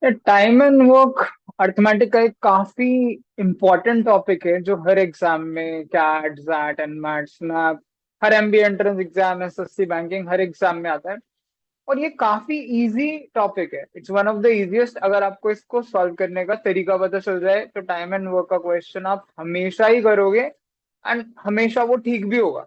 Time and work arithmetic का एक काफी इंपॉर्टेंट टॉपिक है जो हर एग्जाम में कैट जैट एंड मैट्स मैप हर MBA entrance exam SSC banking हर एग्जाम में आता है। और ये काफी इजी टॉपिक है, it's one of the easiest. अगर आपको इसको सॉल्व करने का तरीका पता चल जाए तो टाइम एंड वर्क का क्वेश्चन आप हमेशा ही करोगे एंड हमेशा वो ठीक भी होगा।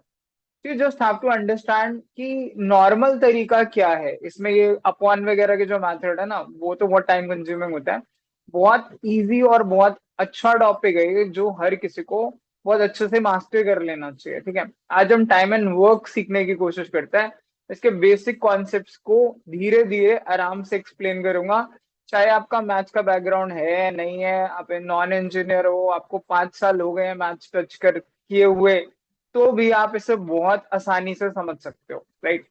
You just have to understand कि नॉर्मल तरीका क्या है इसमें। ये अपॉन वगैरह के जो मेथड है ना, वो तो बहुत टाइम कंज्यूमिंग होता है। बहुत इजी और बहुत अच्छा टॉपिक है ये, जो हर किसी को बहुत अच्छे से मास्टर कर लेना चाहिए। ठीक है, आज हम टाइम एंड वर्क सीखने की कोशिश करते हैं। इसके बेसिक कॉन्सेप्ट्स को धीरे धीरे आराम से एक्सप्लेन करूंगा। चाहे आपका मैथ्स का बैकग्राउंड है नहीं है, आप नॉन इंजीनियर हो, आपको 5 साल हो गए हैं मैथ्स टच कर किए हुए, तो भी आप इसे बहुत आसानी से समझ सकते हो। Right,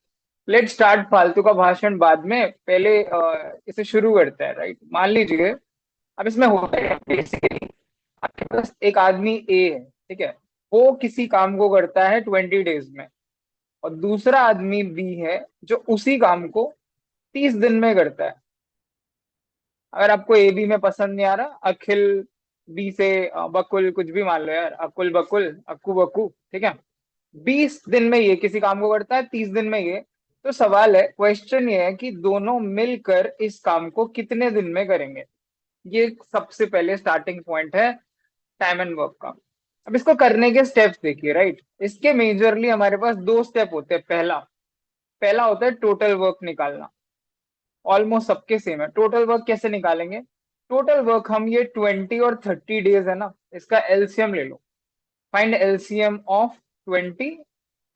let start. फालतू का भाषण बाद में, पहले इसे शुरू करते हैं। राइट, मान लीजिए अब इसमें होता है बेसिकली, आपके पास एक आदमी ए है, ठीक है, वो किसी काम को करता है 20 डेज में, और दूसरा आदमी बी है जो उसी काम को 30 दिन में करता है। अगर आपको ए बी में पसंद नहीं आ रहा, अखिल बी से बकुल कुछ भी मान लो यार, अकुल बकुल अक्कू बक्कू, ठीक है। 20 दिन में ये किसी काम को करता है, 30 दिन में ये। तो सवाल है, क्वेश्चन ये है कि दोनों मिलकर इस काम को कितने दिन में करेंगे। ये सबसे पहले स्टार्टिंग पॉइंट है टाइम एंड वर्क का। अब इसको करने के स्टेप्स देखिए। राइट, इसके मेजरली हमारे पास दो स्टेप होते हैं। पहला पहला होता है टोटल वर्क निकालना। ऑलमोस्ट सबके सेम है। टोटल वर्क कैसे निकालेंगे? टोटल वर्क हम ये 20 और 30 डेज है ना, इसका एलसीएम ले लो। Find LCM of 20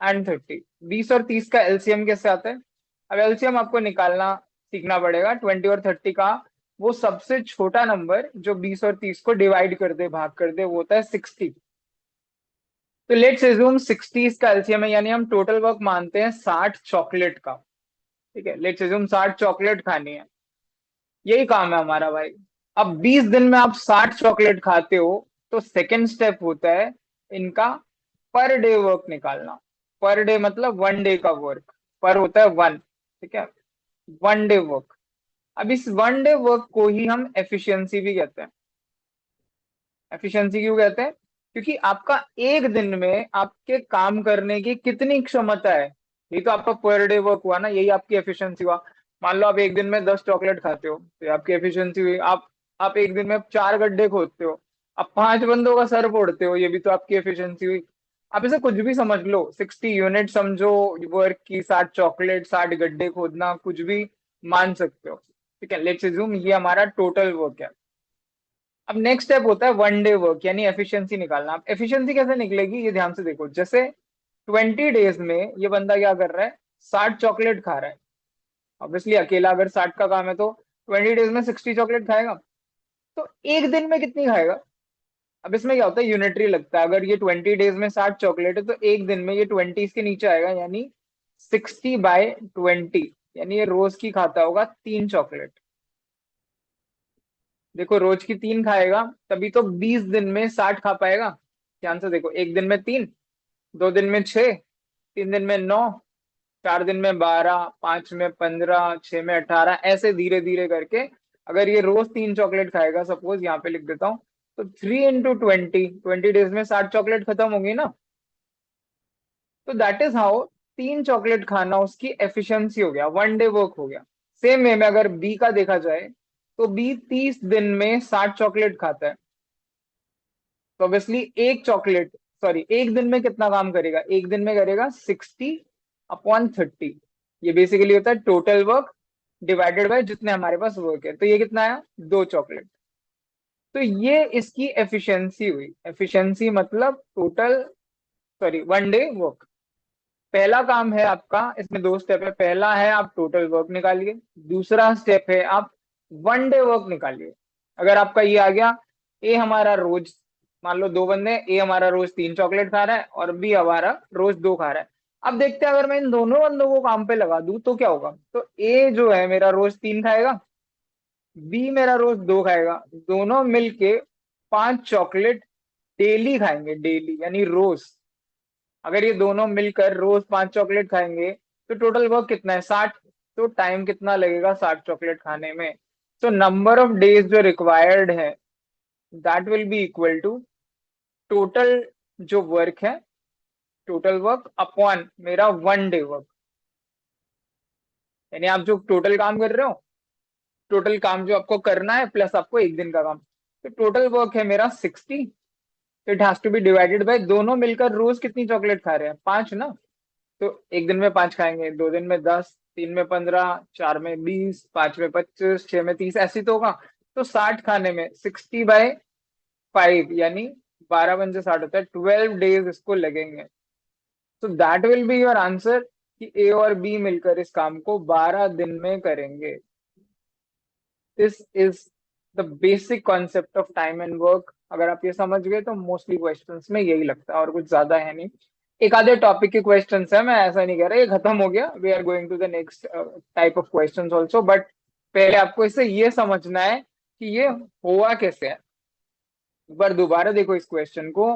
and 30। 20 और 30 का एलसीएम कैसे आता है? अब एलसीएम आपको निकालना सीखना पड़ेगा 20 और 30 का। वो सबसे छोटा नंबर जो 20 और 30 को डिवाइड कर दे, भाग कर दे, वो होता है 60। तो लेट्स एज्यूम 60 का एलसीएम है, यानी हम टोटल वर्क मानते हैं 60 चॉकलेट का। ठीक है, लेट्स एज्यूम 60 चॉकलेट खानी है, यही काम है हमारा भाई। अब 20 दिन में आप 60 चॉकलेट खाते हो, तो सेकेंड स्टेप होता है इनका पर डे वर्क निकालना। पर डे मतलब 1 डे का वर्क। पर होता है 1, ठीक है, 1 डे वर्क। अब इस 1 डे वर्क को ही हम एफिशिएंसी भी कहते हैं। एफिशिएंसी क्यों कहते हैं? क्योंकि आपका एक दिन में आपके काम करने की कितनी क्षमता है, ये तो आपका पर डे वर्क हुआ ना, यही आपकी एफिशिएंसी हुआ। मान लो आप एक दिन में 10 चॉकलेट खाते हो, तो ये आपकी एफिशिएंसी हुई। आप एक दिन में 4 गड्ढे खोदते हो, आप 5 बंदों का सर फोड़ते हो, ये भी तो आपकी एफिशिएंसी हुई। आप इसे कुछ भी समझ लो, 60 यूनिट समझो वर्क की, 60 चॉकलेट, 60 गड्ढे खोदना, कुछ भी मान सकते हो। ठीक है, लेट्स अज्यूम ये हमारा टोटल वर्क है। अब नेक्स्ट स्टेप होता है 1 डे वर्क, यानी एफिशिएंसी निकालना। अब एफिशिएंसी कैसे निकलेगी, ये ध्यान से देखो। जैसे 20 डेज में ये बंदा क्या कर रहा है, 60 चॉकलेट खा रहा है। ऑब्वियसली अकेला अगर 60 का काम है तो 20 डेज में 60 चॉकलेट खाएगा। तो एक दिन में कितनी खाएगा? अब इसमें क्या होता है, यूनिटरी लगता है। अगर ये 20 डेज में 60 चॉकलेट है तो एक दिन में ये 20 इसके नीचे आएगा, यानी 60/20, यानी ये रोज की खाता होगा 3 चॉकलेट। देखो, रोज की 3 खाएगा तभी तो 20 दिन में 60 खा पाएगा। ध्यान से देखो, एक दिन में 3, 2 दिन में 6, 3 दिन में 9, 4 दिन में 12, 5 में 15, 6 में 18, ऐसे धीरे धीरे करके। अगर ये रोज 3 चॉकलेट खाएगा, सपोज यहाँ पे लिख देता हूँ, तो 3 × 20, 20 डेज में 60 चॉकलेट खत्म होंगी ना। तो दैट इज हाउ 3 चॉकलेट खाना उसकी एफिशिएंसी हो गया, 1 डे वर्क हो गया। सेम वे में अगर बी का देखा जाए, तो बी 30 दिन में 60 चॉकलेट खाता है। तो ऑब्वियसली एक चॉकलेट, सॉरी, एक दिन में कितना काम करेगा, एक दिन में करेगा 60/30। ये बेसिकली होता है टोटल वर्क डिवाइडेड बाय जितने हमारे पास वर्क है। तो ये कितना आया, 2 चॉकलेट। तो ये इसकी एफिशिएंसी हुई। एफिशिएंसी मतलब टोटल, सॉरी, 1 डे वर्क। पहला काम है आपका, इसमें दो स्टेप है। पहला है आप टोटल वर्क निकालिए, दूसरा स्टेप है आप 1 डे वर्क निकालिए। अगर आपका ये आ गया, ए हमारा रोज, मान लो दो बंदे, ए हमारा रोज 3 चॉकलेट खा रहा है और बी हमारा रोज 2 खा रहा है। अब देखते हैं, अगर मैं इन दोनों बंदों को काम पे लगा दूं तो क्या होगा। तो ए जो है मेरा रोज 3 खाएगा, बी मेरा रोज 2 खाएगा, दोनों मिलके 5 चॉकलेट डेली खाएंगे, डेली यानी रोज। अगर ये दोनों मिलकर रोज 5 चॉकलेट खाएंगे तो टोटल वर्क कितना है, 60। तो टाइम कितना लगेगा 60 चॉकलेट खाने में? तो नंबर ऑफ डेज जो रिक्वायर्ड है that will be equal to total जो वर्क है, टोटल वर्क अपॉन मेरा 1 डे वर्क। यानी आप जो टोटल काम कर रहे हो, टोटल काम जो आपको करना है प्लस आपको एक दिन का काम, तो टोटल वर्क है मेरा 60। It has to be divided by, दोनों मिलकर रोज कितनी चॉकलेट खा रहे हैं, 5 ना। तो एक दिन में 5 खाएंगे, 2 दिन में 10, 3 में 15, 4 में 20, 5 में 25, 6 में 30, ऐसी तो होगा। तो 60 खाने में 60/5 यानी 12 × 5 = 60 होता है, 12 डेज इसको लगेंगे। तो that will be your answer कि ए और बी मिलकर इस काम को 12 दिन में करेंगे। This is the basic concept of time and work. अगर आप ये समझ गए तो मोस्टली क्वेश्चंस में यही लगता है, और कुछ ज्यादा है नहीं। एक आधे टॉपिक के क्वेश्चंस है, मैं ऐसा नहीं कह रहा ये खत्म हो गया, we are going to the next type of questions also, but पहले आपको इससे ये समझना है कि ये हुआ कैसे है। एक बार दोबारा देखो इस क्वेश्चन को।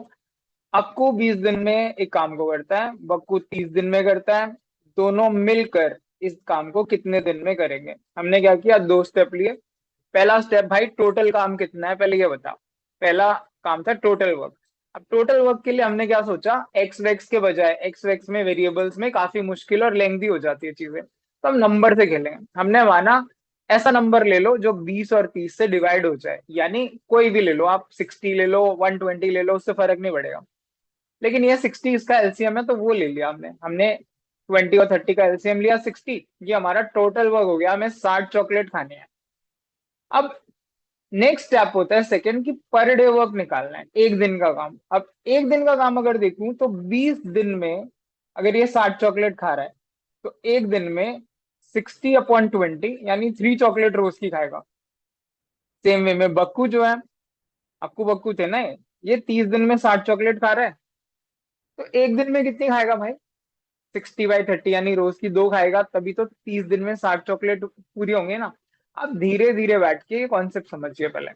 अक्कू 20 दिन में एक काम को करता है, बक्कू 30 दिन में करता है, दोनों मिलकर इस काम को कितने दिन में करेंगे। हमने क्या किया, 2 स्टेप लिए। पहला स्टेप भाई, टोटल काम कितना है पहले ये बता। पहला काम था टोटल वर्क। अब टोटल वर्क के लिए हमने क्या सोचा, एक्स वैक्स के बजाय, एक्स वैक्स में वेरिएबल्स में काफी मुश्किल और लेंथी हो जाती है चीजें, तो हम नंबर से खेलेंगे। हमने माना ऐसा नंबर ले लो जो 20 और 30 से डिवाइड हो जाए, यानी कोई भी ले लो आप, 60 ले लो, 120 ले लो, उससे फर्क नहीं पड़ेगा। लेकिन ये 60 इसका एलसीएम है तो वो ले लिया हमने। हमने 20 और 30 का एलसीएम लिया 60, ये हमारा टोटल वर्क हो गया, हमें 60 चॉकलेट खाने हैं। अब नेक्स्ट स्टेप होता है सेकंड, की पर डे वर्क निकालना है, एक दिन का काम। अब एक दिन का काम अगर देखूं तो 20 दिन में अगर ये 60 चॉकलेट खा रहा है, तो एक दिन में 60/20 यानी 3 चॉकलेट रोज की खाएगा। सेम वे में बक्कू जो है, अक्कू बक्कू थे ना ये 30 दिन में 60 चॉकलेट खा रहा है, तो एक दिन में कितनी खाएगा भाई, 60/30 यानी रोज की 2 खाएगा, तभी तो 30 दिन में 60 चॉकलेट पूरी होंगे ना। अब धीरे धीरे बैठ के ये कॉन्सेप्ट समझिए पहले,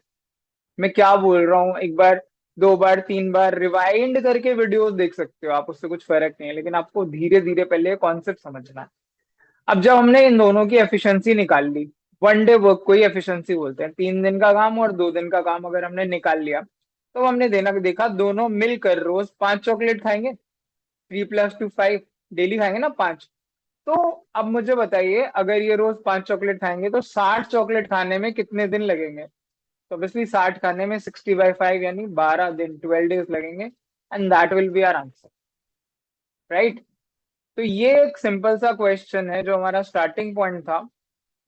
मैं क्या बोल रहा हूँ। एक बार, 2 बार, 3 बार रिवाइंड करके वीडियोस देख सकते हो आप, उससे कुछ फर्क नहीं है, लेकिन आपको धीरे धीरे पहले कॉन्सेप्ट समझना है। अब जब हमने इन दोनों की एफिशिएंसी निकाल ली, 1 डे वर्क को ही एफिशिएंसी बोलते हैं, 3 दिन का काम और 2 दिन का काम अगर हमने निकाल लिया, तो हमने देखा दोनों मिलकर रोज 5 चॉकलेट खाएंगे, 3 + 2 5, डेली खाएंगे ना 5। तो अब मुझे बताइए, अगर ये रोज 5 चॉकलेट खाएंगे तो 60 चॉकलेट खाने में कितने दिन लगेंगे। तो ऑब्वियसली 60 खाने में 60/5 यानी 12 दिन, 12 डेज लगेंगे, and that will be our answer, right. तो ये एक सिंपल सा क्वेश्चन है जो हमारा स्टार्टिंग पॉइंट था।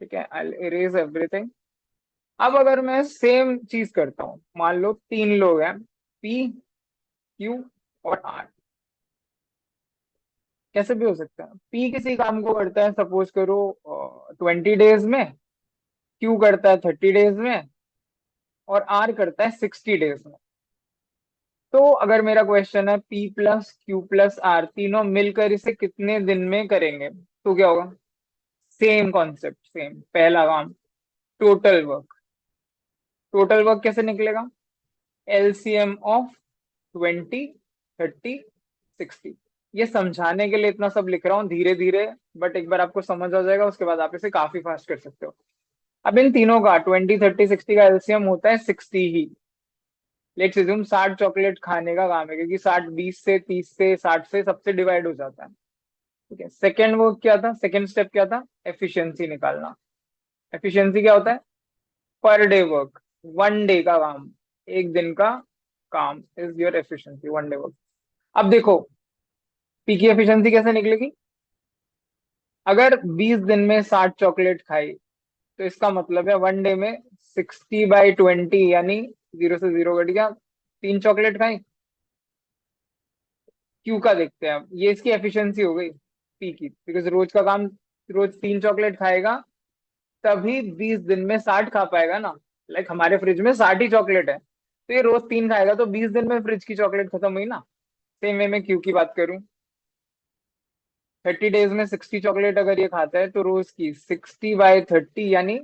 ठीक है, आई इरेज एवरीथिंग। अब अगर मैं सेम चीज करता हूँ, मान लो 3 लोग हैं, पी, क्यू और आर। कैसे भी हो सकता है, पी किसी काम को करता है सपोज करो 20 डेज में, क्यू करता है 30 डेज में, और आर करता है 60 डेज में। तो अगर मेरा क्वेश्चन है P plus Q plus R तीनों मिलकर इसे कितने दिन में करेंगे, तो क्या होगा, सेम कॉन्सेप्ट, सेम पहला काम, टोटल वर्क। टोटल वर्क कैसे निकलेगा, एलसीएम ऑफ 20, 30, 60। ये समझाने के लिए इतना सब लिख रहा हूँ धीरे धीरे, बट एक बार आपको समझ आ जाएगा उसके बाद आप इसे काफी फास्ट कर सकते हो। अब इन तीनों का 20, 30, 60 का एलसीएम होता है 60 ही। लेट्स अज्यूम 60 चॉकलेट खाने का काम है, क्योंकि 60 20 से, 30 से, 60 से सबसे डिवाइड हो जाता है। ठीक है, सेकेंड वो क्या था, सेकेंड स्टेप क्या था, एफिशिएंसी निकालना। एफिशिएंसी क्या होता है, पर डे वर्क, 1 डे का काम, एक दिन का काम is your efficiency, 1 day work. अब देखो पी की एफिशिएंसी कैसे निकलेगी, अगर 20 दिन में 60 चॉकलेट खाई, तो इसका मतलब है 1 डे में 60/20 यानी 0 से 0 कट गया, 3 चॉकलेट खाई। क्यू का देखते हैं अब, ये इसकी एफिशिएंसी हो गई पी की, बिकॉज रोज का काम, रोज 3 चॉकलेट खाएगा तभी 20 दिन में 60 खा पाएगा ना। लाइक हमारे फ्रिज में 60 ही चॉकलेट है, तो ये रोज 3 खाएगा तो 20 दिन में फ्रिज की चॉकलेट खत्म हुई ना। सेम वे में क्यू की बात करूं, 30 डेज में 60 चॉकलेट अगर ये खाता है, तो रोज की 60/30 यानी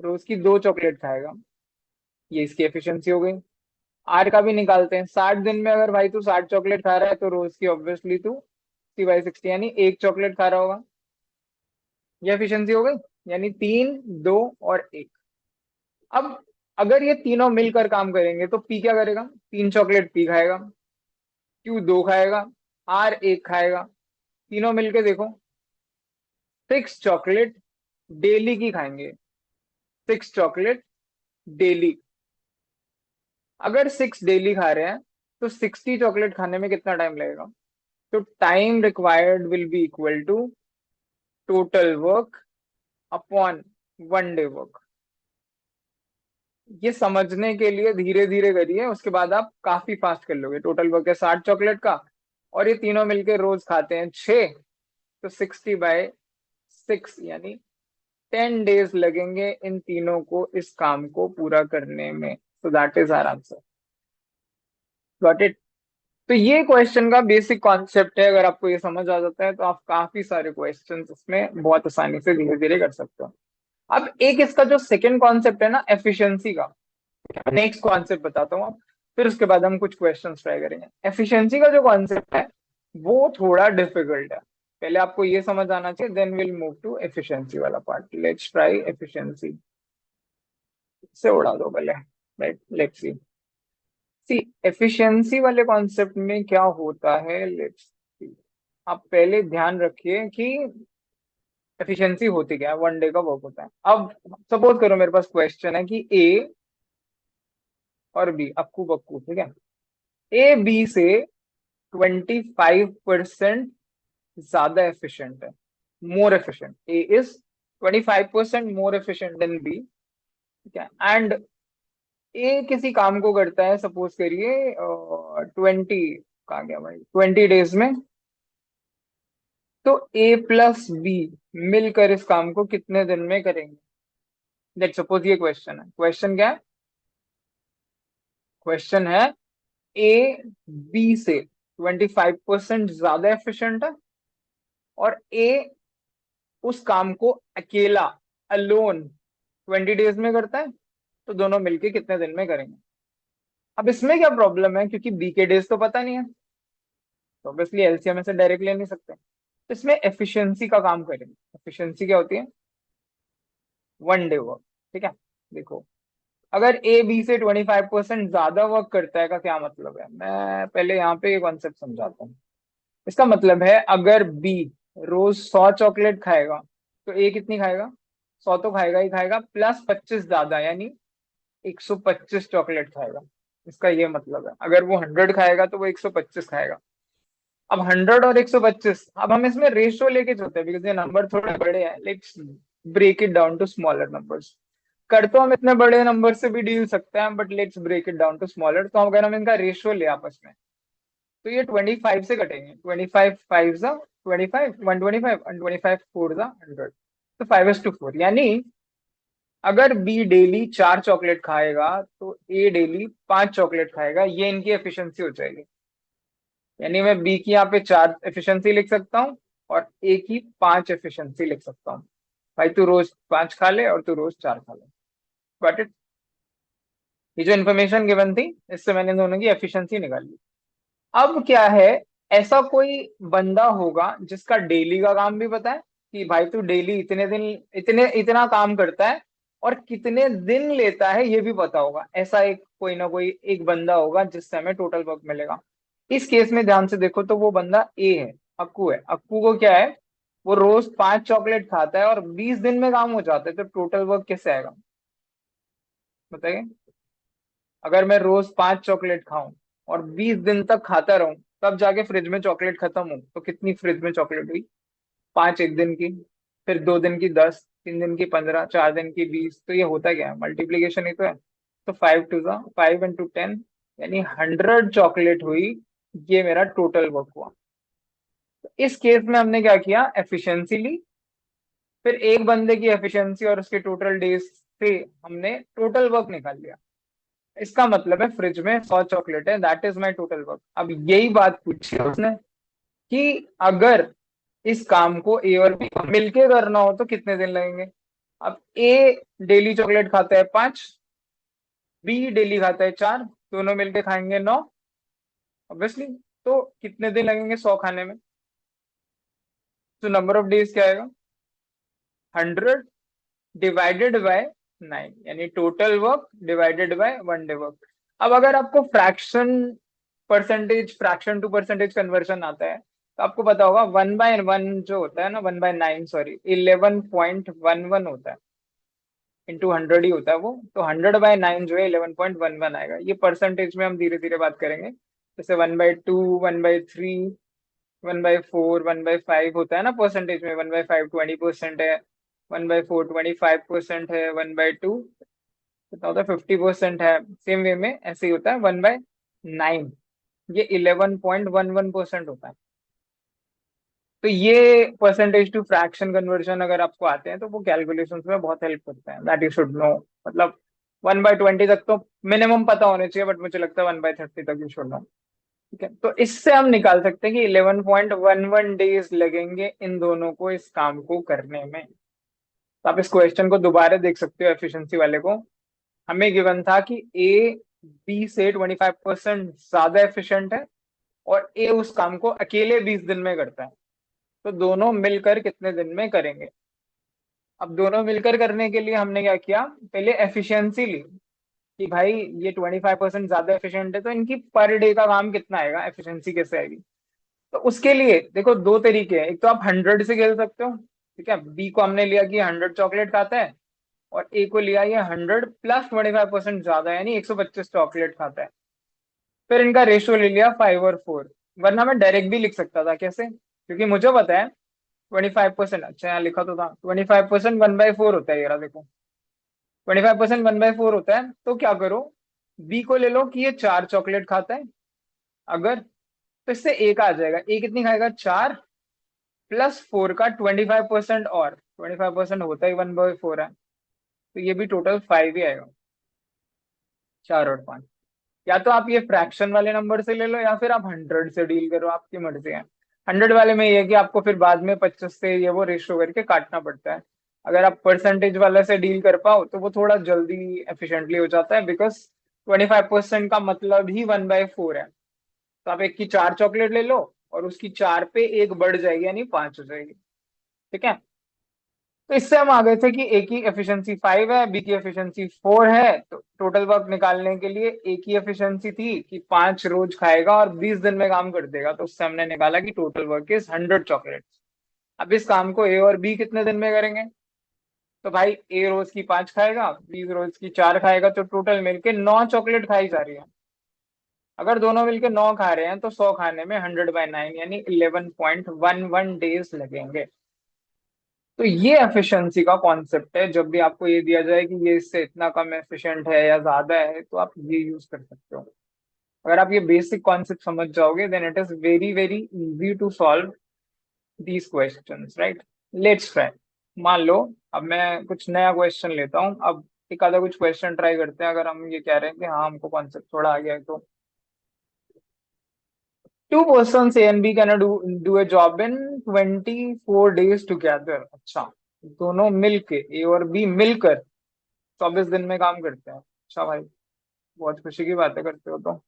रोज की 2 चॉकलेट खाएगा, ये इसकी एफिशिएंसी हो गई। आर का भी निकालते हैं, 60 दिन में अगर भाई तू 60 चॉकलेट खा रहा है, तो रोज की ऑब्वियसली तू 60/60 यानी 1 चॉकलेट खा रहा होगा, ये एफिशिएंसी हो गई। यानी 3, 2 और 1, अब अगर ये तीनों मिलकर काम करेंगे तो पी क्या करेगा, 3 चॉकलेट पी खाएगा, क्यू 2 खाएगा, आर 1 खाएगा। तीनों मिलके देखो 6 चॉकलेट डेली की खाएंगे, 6 चॉकलेट डेली। अगर 6 डेली खा रहे हैं तो 60 चॉकलेट खाने में कितना टाइम लगेगा? तो time required will be equal to total work upon 1 day work. ये समझने के लिए धीरे धीरे करिए, उसके बाद आप काफी फास्ट कर लोगे। टोटल वर्क है 60 चॉकलेट का, और ये तीनों मिलके रोज खाते हैं 6, तो 60/6 यानी 10 डेज लगेंगे इन तीनों को इस काम को पूरा करने में। तो that is our answer. Got it? तो ये क्वेश्चन का बेसिक कॉन्सेप्ट है। अगर आपको ये समझ आ जाता है तो आप काफी सारे क्वेश्चन इसमें बहुत आसानी से धीरे धीरे कर सकते हो। अब एक इसका जो सेकंड कॉन्सेप्ट है ना, एफिशिएंसी का, नेक्स्ट कॉन्सेप्ट बताता हूँ आप, फिर उसके बाद हम कुछ क्वेश्चंस ट्राई करेंगे। एफिशिएंसी का जो कॉन्सेप्ट है वो थोड़ा डिफिकल्ट है। पहले आपको ये समझ आना चाहिए, then will move to efficiency वाला पार्ट। Let's try efficiency. से उड़ा दो पहले, right? Let's see. See, efficiency वाले कॉन्सेप्ट में क्या होता है, लेट्स सी। आप पहले ध्यान रखिए कि एफिशिएंसी होती क्या है, 1 डे का वर्क होता है। अब सपोज करो मेरे पास क्वेश्चन है कि ए और बी, अक्कू बक्कू, ठीक है, ए बी से 25% ज्यादा एफिशिएंट है, more efficient. A is 25% more efficient than B, ठीक है। एंड ए किसी काम को करता है, सपोज करिए 20, कहा गया भाई, 20 डेज में। तो ए प्लस बी मिलकर इस काम को कितने दिन में करेंगे? लेट सपोज ये क्वेश्चन है। क्वेश्चन क्या है? क्वेश्चन है ए बी से 25% ज्यादा एफिशिएंट है, और ए उस काम को अकेला, अलोन, 20 डेज में करता है। तो दोनों मिलके कितने दिन में करेंगे? अब इसमें क्या प्रॉब्लम है, क्योंकि बी के डेज तो पता नहीं है, तो ऑब्वियसली एलसीएम में से डायरेक्ट ले नहीं सकते। तो इसमें एफिशिएंसी का काम करेंगे। एफिशिएंसी क्या होती है? 1 डे वर्क, ठीक है। देखो, अगर ए बी से 25% ज्यादा वर्क करता है का क्या मतलब है, मैं पहले यहाँ पे ये कॉन्सेप्ट समझाता हूँ। इसका मतलब है अगर बी रोज 100 चॉकलेट खाएगा, तो ए कितनी खाएगा? 100 तो खाएगा ही खाएगा, प्लस 25 ज्यादा, यानी 125 चॉकलेट खाएगा। इसका ये मतलब है अगर वो 100 खाएगा तो वो 125 खाएगा। अब 100 और 125, अब हम इसमें रेशियो लेके चलते हैं, बिकॉज ये नंबर थोड़े बड़े हैं। Let's break it down to smaller numbers. कर तो हम इतने बड़े नंबर से भी डील सकते हैं, but let's break it down to smaller. तो अगर हम इनका रेशियो ले आपस में, तो ये 25 से कटेंगे। 25 5 जा 25, 125, एंड 25 4 जा 100। तो 5:4, यानी अगर बी डेली 4 चॉकलेट खाएगा तो ए डेली 5 चॉकलेट खाएगा। ये इनकी एफिशिएंसी हो जाएगी। यानी मैं बी की यहाँ पे 4 एफिशिएंसी लिख सकता हूँ, और ए की 5 एफिशिएंसी लिख सकता हूँ। भाई तू रोज 5 खा ले और तू रोज 4 खा ले। Got it? ये जो इन्फॉर्मेशन गिवन थी, इससे मैंने दोनों की एफिशिएंसी निकाल ली। अब क्या है, ऐसा कोई बंदा होगा जिसका डेली का काम भी पता है, कि भाई तू डेली इतने दिन इतने इतना काम करता है, और कितने दिन लेता है ये भी पता होगा। ऐसा एक कोई ना कोई एक बंदा होगा जिससे हमें टोटल वर्क मिलेगा। इस केस में ध्यान से देखो तो वो बंदा ए है, अक्कू है। अक्कू को क्या है, वो रोज 5 चॉकलेट खाता है और 20 दिन में काम हो जाता है। तो टोटल वर्क कैसे आएगा बताइए? अगर मैं रोज 5 चॉकलेट खाऊं और 20 दिन तक खाता रहूं, तब जाके फ्रिज में चॉकलेट खत्म हो, तो कितनी फ्रिज में चॉकलेट हुई? 5 एक दिन की, फिर 2 दिन की 10, 3 दिन की 15, 4 दिन की 20। तो ये होता क्या है, मल्टीप्लीकेशन ही तो है। तो 5 × 10, यानी 100 चॉकलेट हुई। ये मेरा टोटल वर्क हुआ। तो इस केस में हमने क्या किया, एफिशिएंसी ली, फिर एक बंदे की एफिशिएंसी और उसके टोटल डेज से हमने टोटल वर्क निकाल लिया। इसका मतलब है फ्रिज में 100 चॉकलेट है, that is my total work. अब यही बात पूछी है उसने, कि अगर इस काम को ए और बी मिलके करना हो तो कितने दिन लगेंगे। अब ए डेली चॉकलेट खाता है 5, बी डेली खाता है 4, दोनों मिलके खाएंगे 9, ऑब्वियसली। तो कितने दिन लगेंगे 100 खाने में? तो नंबर ऑफ डेज क्या आएगा, 100 डिवाइडेड बाय 9, यानी total work divided by 1 day work. अब अगर आपको fraction percentage, fraction to percentage conversion आता है, तो आपको पता होगा 1/1 जो होता है ना, 1/9 सॉरी 11.11 होता है, इंटू 100 ही होता है वो, तो 100/9 जो है 11.11 आएगा। ये परसेंटेज में हम धीरे धीरे बात करेंगे, जैसे 1/2, 1/3, 1/4, 1/5 होता है ना परसेंटेज में, 1/5 20% है, 1/4 25% है, 1/2 कितना होता है 50% है। सेम वे में ऐसे ही होता है 1/9, ये 11.11% होता है। तो ये परसेंटेज टू फ्रैक्शन कन्वर्जन अगर आपको आते हैं तो वो कैलकुलेशन में बहुत हेल्प करते हैं, दैट यू शुड नो। मतलब 1/20 तक तो मिनिमम पता होने चाहिए, बट मुझे लगता है 1/30 तक यू शुड नो। ठीक है, तो इससे हम निकाल सकते हैं कि 11.11 डेज लगेंगे इन दोनों को इस काम को करने में। तो आप इस क्वेश्चन को दोबारा देख सकते हो, एफिशिएंसी वाले को। हमें गिवन था कि ए बी से 25% ज्यादा एफिशिएंट है, और ए उस काम को अकेले 20 दिन में करता है, तो दोनों मिलकर कितने दिन में करेंगे। अब दोनों मिलकर करने के लिए हमने क्या किया, पहले एफिशिएंसी ली कि भाई ये 25% ज्यादा एफिशिएंट है, तो इनकी पर डे का काम कितना आएगा, एफिशिएंसी कैसे आएगी। तो उसके लिए देखो दो तरीके हैं, एक तो आप 100 से खेल सकते हो। ठीक है, बी को हमने लिया कि 100 चॉकलेट खाता है, और ए को लिया ये 100 प्लस 25% ज्यादा, यानी 125 चॉकलेट खाता है। फिर इनका रेशियो ले लिया 5 और 4। वरना मैं डायरेक्ट भी लिख सकता था, कैसे, क्योंकि मुझे पता है 25%, अच्छा यहाँ लिखा तो था, 25% 1/4 होता है, ये रहा देखो, 25% 1/4 होता है। तो क्या करो, बी को ले लो कि ये 4 चॉकलेट खाता है अगर, तो इससे ए का आ जाएगा, ए कितनी खाएगा 4, प्लस 4 का 25% और 25% होता ही 1/4 है, तो ये भी टोटल 5 ही आएगा, 4 और 5। या तो आप ये फ्रैक्शन वाले नंबर से ले लो, या फिर आप 100 से डील करो, आपकी मर्जी है। 100 वाले में ये है कि आपको फिर बाद में 25 से ये वो रेशियो करके काटना पड़ता है। अगर आप परसेंटेज वाले से डील कर पाओ तो वो थोड़ा जल्दी एफिशिएंटली हो जाता है, बिकॉज 25% का मतलब ही 1/4 है। तो आप एक की 4 चॉकलेट ले लो, और उसकी 4 पे एक बढ़ जाएगी, यानी 5 हो जाएगी। ठीक है, तो इससे हम आ गए थे कि ए की एफिशिएंसी 5 है, बी की एफिशिएंसी 4 है। तो टोटल वर्क निकालने के लिए ए की एफिशिएंसी थी कि 5 रोज खाएगा और 20 दिन में काम कर देगा, तो उससे हमने निकाला कि टोटल वर्क इज 100 चॉकलेट। अब इस काम को ए और बी कितने दिन में करेंगे, तो भाई ए रोज की 5 खाएगा, बी रोज की 4 खाएगा, तो टोटल मिलके 9 चॉकलेट खाई जा रही है। अगर दोनों मिलके 9 खा रहे हैं तो 100 खाने में 100/9 यानी 11.11 डेज लगेंगे। तो ये एफिशिएंसी का कॉन्सेप्ट है, जब भी आपको ये दिया जाए कि ये इससे इतना कम एफिशिएंट है या ज्यादा है, तो आप ये यूज कर सकते हो। अगर आप ये बेसिक कॉन्सेप्ट समझ जाओगे, then it is very very easy to solve these questions, right. Let's try. मान लो अब मैं कुछ नया क्वेश्चन लेता हूँ, अब एक आधा कुछ क्वेश्चन ट्राई करते हैं, अगर हम ये कह रहे हैं कि हाँ हमको कॉन्सेप्ट थोड़ा आ गया है तो। Two person A and B can do a job in 24 days together. अच्छा, दोनों मिलके, ए और बी मिलकर 24 दिन में काम करते हैं। अच्छा भाई, बहुत खुशी की बातें करते हो। तो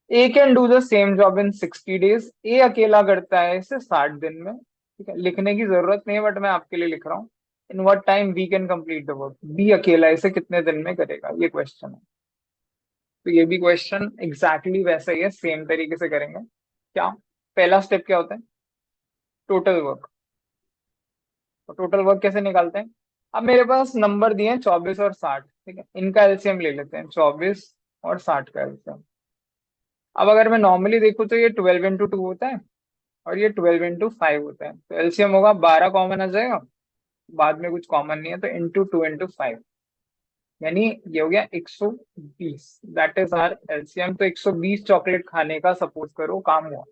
A can do the same job in 60 days, A अकेला करता है इसे 60 दिन में। ठीक है, लिखने की जरूरत नहीं है, बट मैं आपके लिए लिख रहा हूँ। In what time B can complete the work, B अकेला इसे कितने दिन में करेगा, ये क्वेश्चन है। तो ये भी क्वेश्चन एग्जैक्टली वैसा ही है, सेम तरीके से करेंगे। क्या, पहला स्टेप क्या होता है, टोटल वर्क। तो टोटल वर्क कैसे निकालते हैं, अब मेरे पास नंबर दिए हैं 24 और 60। ठीक है, इनका एलसीएम ले लेते हैं, 24 और 60 का एलसीएम। अब अगर मैं नॉर्मली देखूँ तो ये 12 into 2 होता है, और ये 12 into 5 होता है, तो एलसीएम होगा 12 कॉमन आ जाएगा, बाद में कुछ कॉमन नहीं है, तो × 2 × 5, यानी ये हो गया 120। That is our LCM. तो 120 चॉकलेट खाने का सपोज करो काम हुआ।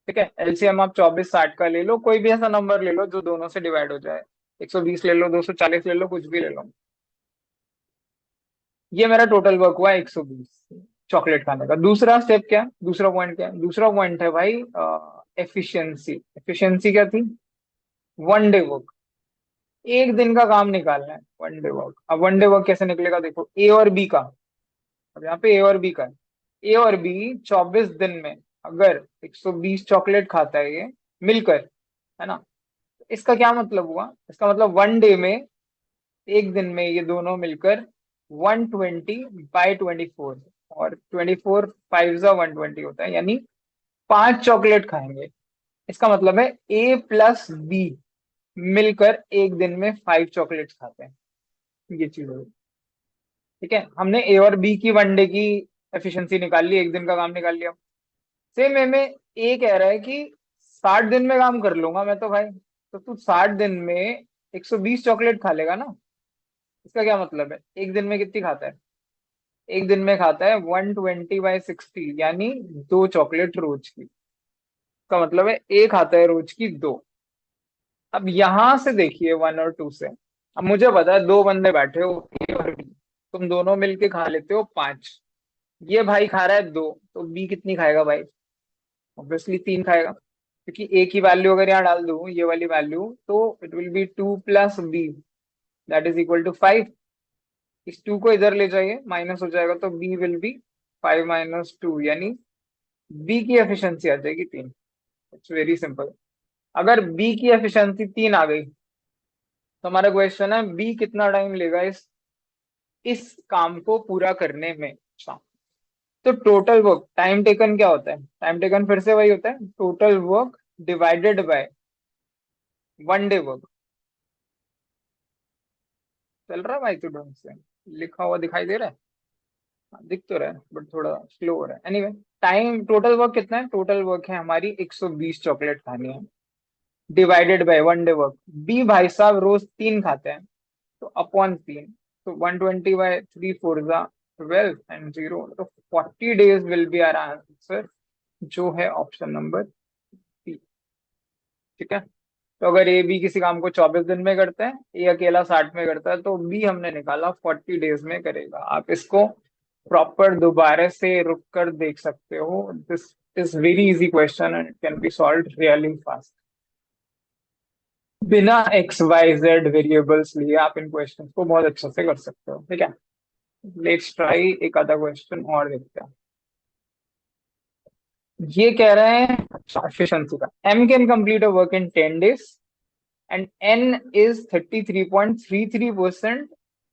ठीक है, एलसीएम आप 24 60 का ले लो, कोई भी ऐसा नंबर ले लो जो दोनों से डिवाइड हो जाए, 120 ले लो, 240 ले लो, कुछ भी ले लो। ये मेरा टोटल वर्क हुआ 120 चॉकलेट खाने का। दूसरा स्टेप क्या है, दूसरा पॉइंट क्या है, दूसरा पॉइंट है भाई एफिशिएंसी। एफिशिएंसी क्या थी, 1 डे वर्क, एक दिन का काम निकालना है, 1 डे वर्क। अब 1 डे वर्क कैसे निकलेगा, देखो ए और बी का, अब यहाँ पे ए और बी का है। ए और बी 24 दिन में अगर 120 चॉकलेट खाता है ये मिलकर, है ना, इसका क्या मतलब हुआ, इसका मतलब 1 डे में एक दिन में ये दोनों मिलकर 120/24, और 24 5 जा 120 होता है, यानी 5 चॉकलेट खाएंगे। इसका मतलब है ए प्लस बी मिलकर एक दिन में 5 चॉकलेट्स खाते हैं। ये चीज होगी। ठीक है, हमने ए और बी की वनडे की एफिशिएंसी निकाल ली, एक दिन का काम निकाल लिया। सेम वे में ए कह रहा है कि 60 दिन में काम कर लूंगा मैं तो भाई। तो तू 60 दिन में 120 चॉकलेट खा लेगा ना। इसका क्या मतलब है, एक दिन में कितनी खाता है? एक दिन में खाता है 120/60, यानी 2 चॉकलेट रोज की। इसका मतलब है ए खाता है रोज की 2। अब यहां से देखिए 1 और 2 से, अब मुझे पता है दो बंदे बैठे हो, ए और बी, तुम दोनों मिलके खा लेते हो 5। ये भाई खा रहा है 2, तो बी कितनी खाएगा भाई? ऑब्वियसली 3 खाएगा, क्योंकि ए की वैल्यू अगर यहाँ डाल दूं ये वाली वैल्यू, तो it will be 2 + B, that is equal to 5। इस 2 को इधर ले जाइए, माइनस हो जाएगा, तो बी विल बी 5 - 2, यानी बी की एफिशिएंसी आ जाएगी 3। It's very simple. अगर बी की एफिशिएंसी 3 आ गई, तो हमारा क्वेश्चन है बी कितना टाइम लेगा इस काम को पूरा करने में। अच्छा, तो टोटल वर्क टाइम टेकन क्या होता है? टाइम टेकन फिर से वही होता है, total work divided by one day work. चल रहा है भाई, तो ढंग से लिखा हुआ दिखाई दे रहा है? हाँ, दिख तो रहा है बट थोड़ा स्लो हो रहा है। एनीवे, टाइम टोटल वर्क कितना है? टोटल वर्क है हमारी 120 चॉकलेट खानी है, divided by one day work. B भाई साहब रोज 3 खाते हैं, तो अपॉन 3, तो 120/3 4 जा 12 एंड 0, तो 40 days will be our answer, जो है ऑप्शन नंबर सी। ठीक है, तो अगर ए बी किसी काम को 24 दिन में करते हैं, ए अकेला 60 में करता है, तो बी हमने निकाला 40 डेज में करेगा। आप इसको प्रॉपर दोबारा से रुक कर देख सकते हो। This is very easy question and can be solve really fast. बिना एक्स वाई जेड वेरिएबल्स लिए आप इन क्वेश्चन को बहुत अच्छे से कर सकते हो। ठीक है, लेट्स ट्राई एक आधा क्वेश्चन और देखते हैं। ये कह रहे हैं एफिशिएंसी का, M can complete a work in 10 days and n is 33.33%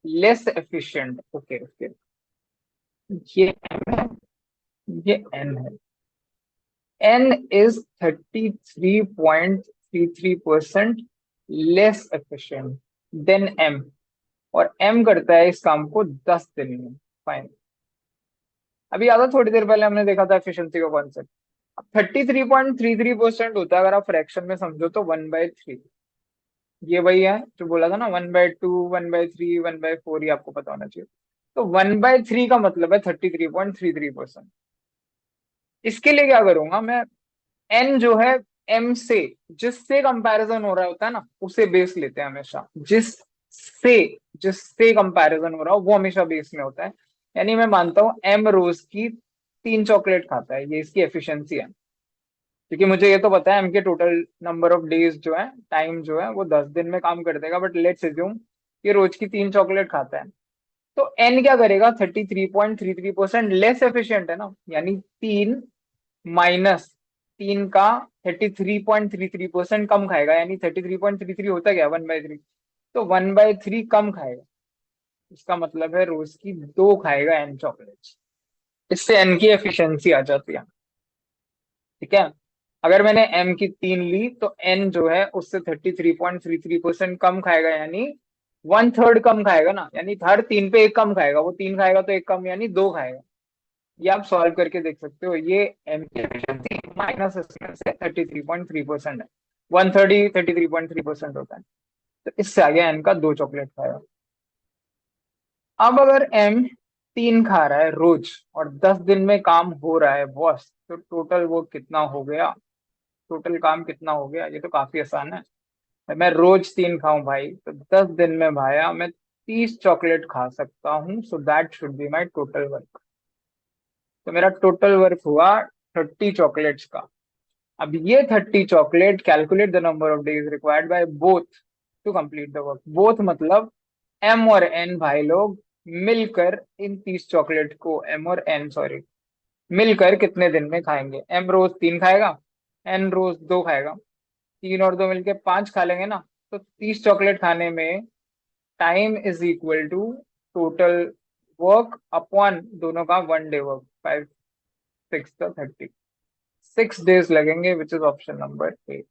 less efficient. Okay okay, ये m है, ये n है। n is 33.33% less efficient than m, और m करता है इस काम को 10 दिन में। फाइन। अभी याद है थोड़ी देर पहले हमने देखा था एफिशिएंसी का कॉन्सेप्ट। 33.33% होता है, अगर आप फ्रैक्शन में समझो तो 1/3। ये वही है जो बोला था ना, 1/2 1/3 1/4, ये आपको पता होना चाहिए। तो 1/3 का मतलब है 33.33%। इसके लिए क्या करूंगा मैं, एन जो है एम से, जिससे कंपैरिजन हो रहा होता है ना, उसे बेस लेते हैं हमेशा। जिससे जिससे कंपैरिजन हो रहा हो वो हमेशा बेस में होता है। यानी मैं मानता हूं एम रोज की 3 चॉकलेट खाता है, ये इसकी एफिशिएंसी है। क्योंकि मुझे ये तो पता है एम के टोटल नंबर ऑफ डेज जो है, टाइम जो है वो 10 दिन में काम कर देगा, बट लेट्स अज्यूम कि रोज की 3 चॉकलेट खाता है। तो एन क्या करेगा, 33.33% लेस एफिशिएंट है ना, यानी 3 - 3 का 33.33% कम खाएगा, यानी 33.33 होता क्या, 1/3, तो 1/3 कम खाएगा। इसका मतलब है रोज की 2 खाएगा एन चॉकलेट। इससे एन की एफिशिएंसी आ जाती है। ठीक है, अगर मैंने एम की 3 ली, तो एन जो है उससे 33.33% कम खाएगा, यानी 1/3 कम खाएगा ना, यानी हर 3 पे एक कम खाएगा। वो 3 खाएगा तो एक कम, यानी 2 खाएगा। ये आप सॉल्व करके देख सकते हो। ये एम की एफिशिएंसी माइनस इसमें से 33.3% है। 1/3 33.3% होता है, तो इससे आगे एन का 2 चॉकलेट खाएगा। अब अगर एम 3 खा रहा है रोज और 10 दिन में काम हो रहा है बॉस, तो टोटल वो कितना हो गया? टोटल काम कितना हो गया? ये तो काफी आसान है। मैं रोज 3 खाऊं भाई, तो 10 दिन में भाया मैं 30 चॉकलेट खा सकता हूँ, so that should be my total work. तो मेरा टोटल वर्क हुआ 30 चॉकलेट्स का। अब ये 30 chocolate, calculate the number of days required by both to complete the work. Both मतलब एम और एन भाई लोग मिलकर इन 30 चॉकलेट को, एम और एन सॉरी, मिलकर कितने दिन में खाएंगे? एम रोज 3 खाएगा, एन रोज 2 खाएगा, 3 और 2 मिलके 5 खा लेंगे ना। तो 30 चॉकलेट खाने में time is equal to total work upon दोनों का 1 डे वर्क, 5 6 30, 6 days लगेंगे, which is option number A.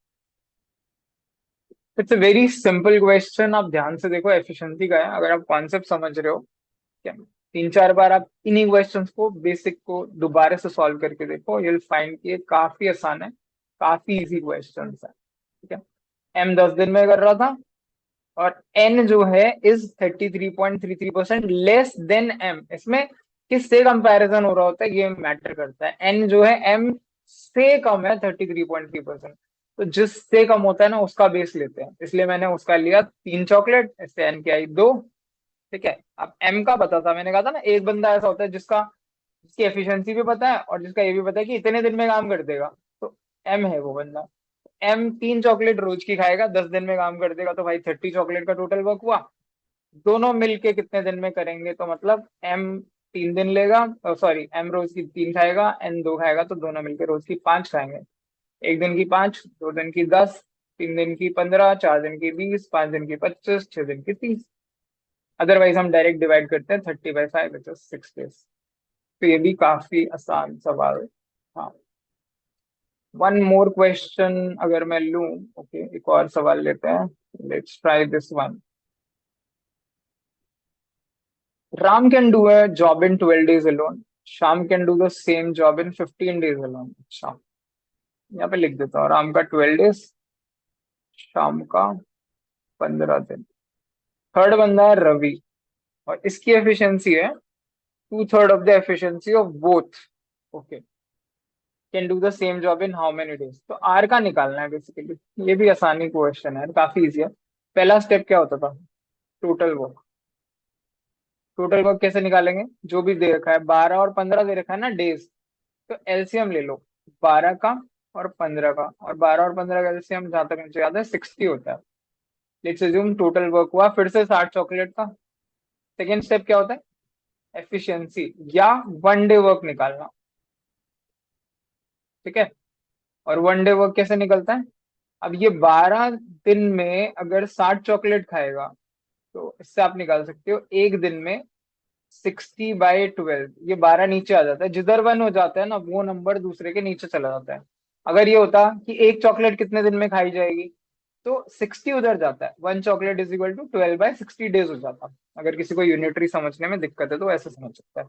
It's a very simple question, आप ध्यान से देखो, एफिशिएंसी का है, अगर आप कॉन्सेप्ट समझ रहे हो क्या, 3 4 बार आप इन्हीं क्वेश्चंस को बेसिक को दोबारा से सॉल्व करके देखो, यू विल फाइंड कि ये काफी आसान है, काफी इजी क्वेश्चंस है। ठीक है, एम 10 दिन में कर रहा था, और एन जो है इज 33.33% लेस देन एम। इसमें किससे कंपैरिजन हो रहा होता है ये मैटर करता है, एन जो है एम से कम है 33.3%, तो जिससे कम होता है ना उसका बेस लेते हैं, इसलिए मैंने उसका लिया 3 चॉकलेट, इससे एन की आई 2। ठीक है, अब एम का पता था, मैंने कहा था ना एक बंदा ऐसा होता है जिसका जिसकी एफिशिएंसी भी पता है और जिसका ये भी पता है कि इतने दिन में काम कर देगा, तो एम है वो बंदा। एम 3 चॉकलेट रोज की खाएगा, 10 दिन में काम कर देगा, तो भाई 30 चॉकलेट का टोटल वर्क हुआ। दोनों मिलके कितने दिन में करेंगे, तो मतलब एम 3 दिन लेगा, सॉरी एम रोज की 3 खाएगा, एन 2 खाएगा, तो दोनों मिलके रोज की 5 खाएंगे। एक दिन की 5, 2 दिन की 10, 3 दिन की 15, 4 दिन की 20, 5 दिन की 25, 6 दिन की 30। अदरवाइज हम डायरेक्ट डिवाइड करते हैं 30/5 विच इज 6 days। तो ये भी काफी आसान सवाल है। हाँ, वन मोर क्वेश्चन अगर मैं लूं, ओके एक और सवाल लेते हैं, let's try this one. Ram can do a job in 12 days alone, Shyam can do the same job in 15 days alone. अच्छा, यहाँ पे लिख देता हूँ, राम का 12 days, शाम का 15 दिन। थर्ड बंदा है रवि, और इसकी एफिशिएंसी है 2/3 of the efficiency of both. Okay, can do the same job in how many days, तो आर का निकालना है बेसिकली। ये भी आसानी क्वेश्चन है, काफी इजी है। पहला स्टेप क्या होता था, टोटल वर्क। टोटल वर्क कैसे निकालेंगे, जो भी दे रखा है 12 और 15 दे रखा है ना डेज, तो एलसीएम ले लो 12 का और 15 का, और 12 और 15 का एलसीएम जहां तक मुझे याद है 60 होता है। लेट्स अज्यूम टोटल वर्क हुआ फिर से 60 चॉकलेट का। सेकेंड स्टेप क्या होता है, एफिशिएंसी या 1 डे वर्क निकालना। ठीक है, और 1 डे वर्क कैसे निकलता है, अब ये 12 दिन में अगर 60 चॉकलेट खाएगा, तो इससे आप निकाल सकते हो एक दिन में 60/12। ये 12 नीचे आ जाता है, जिधर 1 हो जाता है ना वो नंबर दूसरे के नीचे चला जाता है। अगर ये होता कि एक चॉकलेट कितने दिन में खाई जाएगी, तो 60 उधर जाता है, 1 chocolate is equal to 12/60 days हो जाता। अगर किसी को यूनिटरी समझने में दिक्कत है तो ऐसे समझ सकता है।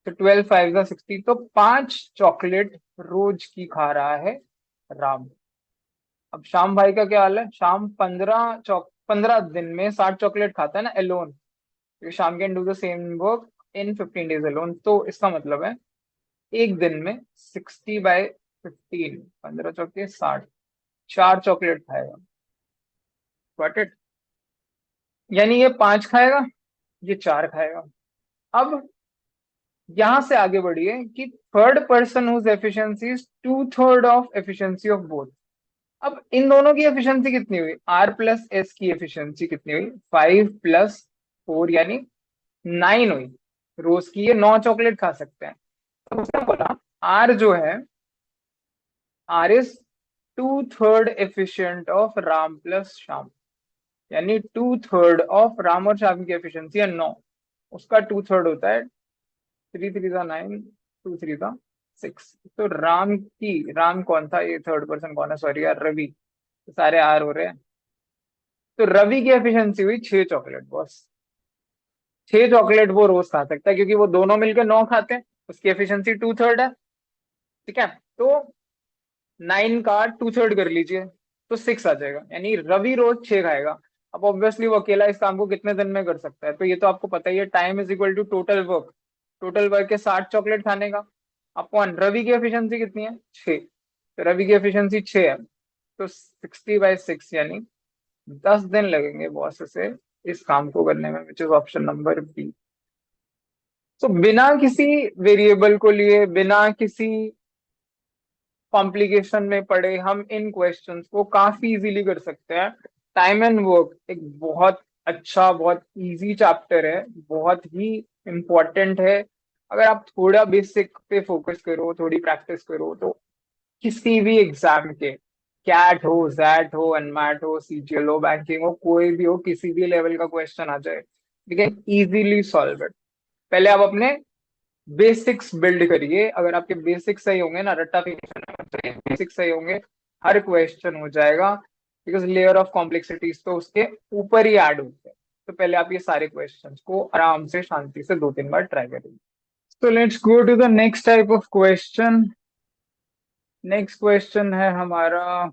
तो 12 5 60, तो 5 चॉकलेट रोज की खा रहा है राम। अब श्याम भाई का क्या हाल है, शाम 15 दिन में 60 चॉकलेट खाता है ना एलोन, क्योंकि शाम can do the same work in 15 days alone, तो इसका मतलब है एक दिन में 60/15, 15 चौके 60, 4 चॉकलेट खाएगा। गॉट इट, यानी ये 5 खाएगा, ये 4 खाएगा। अब यहां से आगे बढ़िए कि third person whose efficiency is 2/3 of efficiency of both. अब इन दोनों की एफिशिएंसी कितनी हुई, आर प्लस एस की एफिशिएंसी कितनी हुई, 5 + 4 यानी 9 हुई। रोज की ये 9 चॉकलेट खा सकते हैं। तो उसने बोला आर जो है, R is 2/3 efficient of Ram plus Shyam, यानी 2/3 ऑफ राम और श्याम की एफिशिएंसी है 9, उसका 2/3 होता है 3 3 9, 2 3 6। तो राम कौन था, ये थर्ड पर्सन कौन है, सॉरी यार रवि, तो सारे आर हो रहे हैं। तो रवि की एफिशिएंसी हुई 6 चॉकलेट बॉस। 6 चॉकलेट वो रोज खा सकता है, क्योंकि वो दोनों मिलकर 9 खाते हैं, उसकी एफिशिएंसी 2/3 है। ठीक है, तो 9 का 2/3 कर लीजिए, तो 6 आ जाएगा, यानी रवि रोज 6 खाएगा। अब ऑब्वियसली वो अकेला इस काम को कितने दिन में कर सकता है, तो ये तो आपको पता ही है, time is equal to total work. Total work के 60 चॉकलेट खाने का अपॉन रवि की एफिशिएंसी कितनी है, 6, तो रवि की एफिशिएंसी 6 है, तो 60/6 यानी 10 दिन लगेंगे बॉस से इस काम को करने में, which is option number B. तो बिना किसी वेरिएबल को लिए, बिना किसी कॉम्प्लिकेशन में पड़े, हम इन क्वेश्चंस को काफी इजीली कर सकते हैं। टाइम एंड वर्क एक बहुत अच्छा, बहुत इजी चैप्टर है, बहुत ही इम्पोर्टेंट है। अगर आप थोड़ा बेसिक पे फोकस करो, थोड़ी प्रैक्टिस करो, तो किसी भी एग्जाम के कैट हो, जैट हो, एनमैट हो, सीजीएल हो, बैंकिंग हो, कोई भी हो, किसी भी लेवल का क्वेश्चन आ जाए, we can easily solve it. पहले आप अपने बेसिक्स बिल्ड करिए। अगर आपके बेसिक्स सही होंगे ना, रट्टा फिनिश बेसिक्स सही होंगे, हर क्वेश्चन हो जाएगा। बिकॉज लेयर ऑफ कॉम्प्लेक्सिटीज तो उसके ऊपर ही ऐड होते हैं। तो पहले आप ये सारे क्वेश्चंस को आराम से शांति से 2-3 बार ट्राई करिए। तो let's go to the next type of question. Next question है हमारा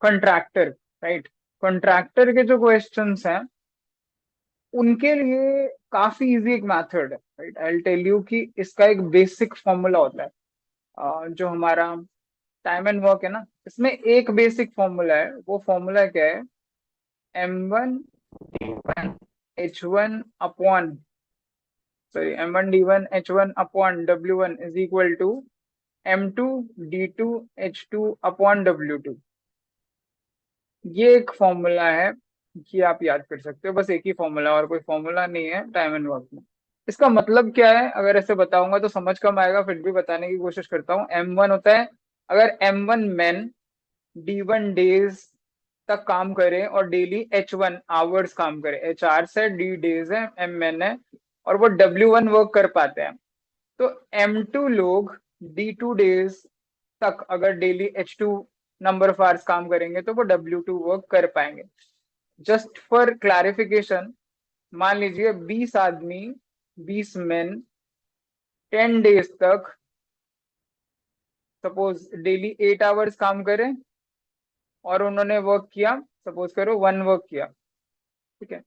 कंट्रैक्टर, राइट। कंट्रैक्टर के जो क्वेश्चंस हैं उनके लिए काफी इजी एक मेथड है, राइट। आई टेल यू कि इसका एक बेसिक फॉर्मूला होता है। जो हमारा टाइम एंड वर्क है ना, इसमें एक बेसिक फॉर्मूला है। वो फॉर्मूला क्या है? m1 d1 h1 upon, sorry, m1 d1 h1 upon w1 is equal to m2 d2 h2 upon w2। ये एक फॉर्मूला है, ये आप याद कर सकते हो। बस एक ही फॉर्मूला, और कोई फॉर्मूला नहीं है टाइम एंड वर्क में। इसका मतलब क्या है? अगर ऐसे बताऊंगा तो समझ कम आएगा, फिर भी बताने की कोशिश करता हूँ। m1 होता है, अगर m1 मैन d1 डेज तक काम करे और डेली h1 आवर्स काम करे, h आवर्स है, d डेज है, m मैन है, और वो w1 वर्क कर पाते हैं, तो m2 लोग d2 डेज तक अगर daily h2 number of hours काम करेंगे तो वो w2 वर्क कर पाएंगे। जस्ट फॉर क्लैरिफिकेशन, मान लीजिए 20 आदमी, 20 मेन 10 डेज तक सपोज डेली 8 आवर्स काम करें और उन्होंने वर्क किया, सपोज करो 1 वर्क किया, ठीक है।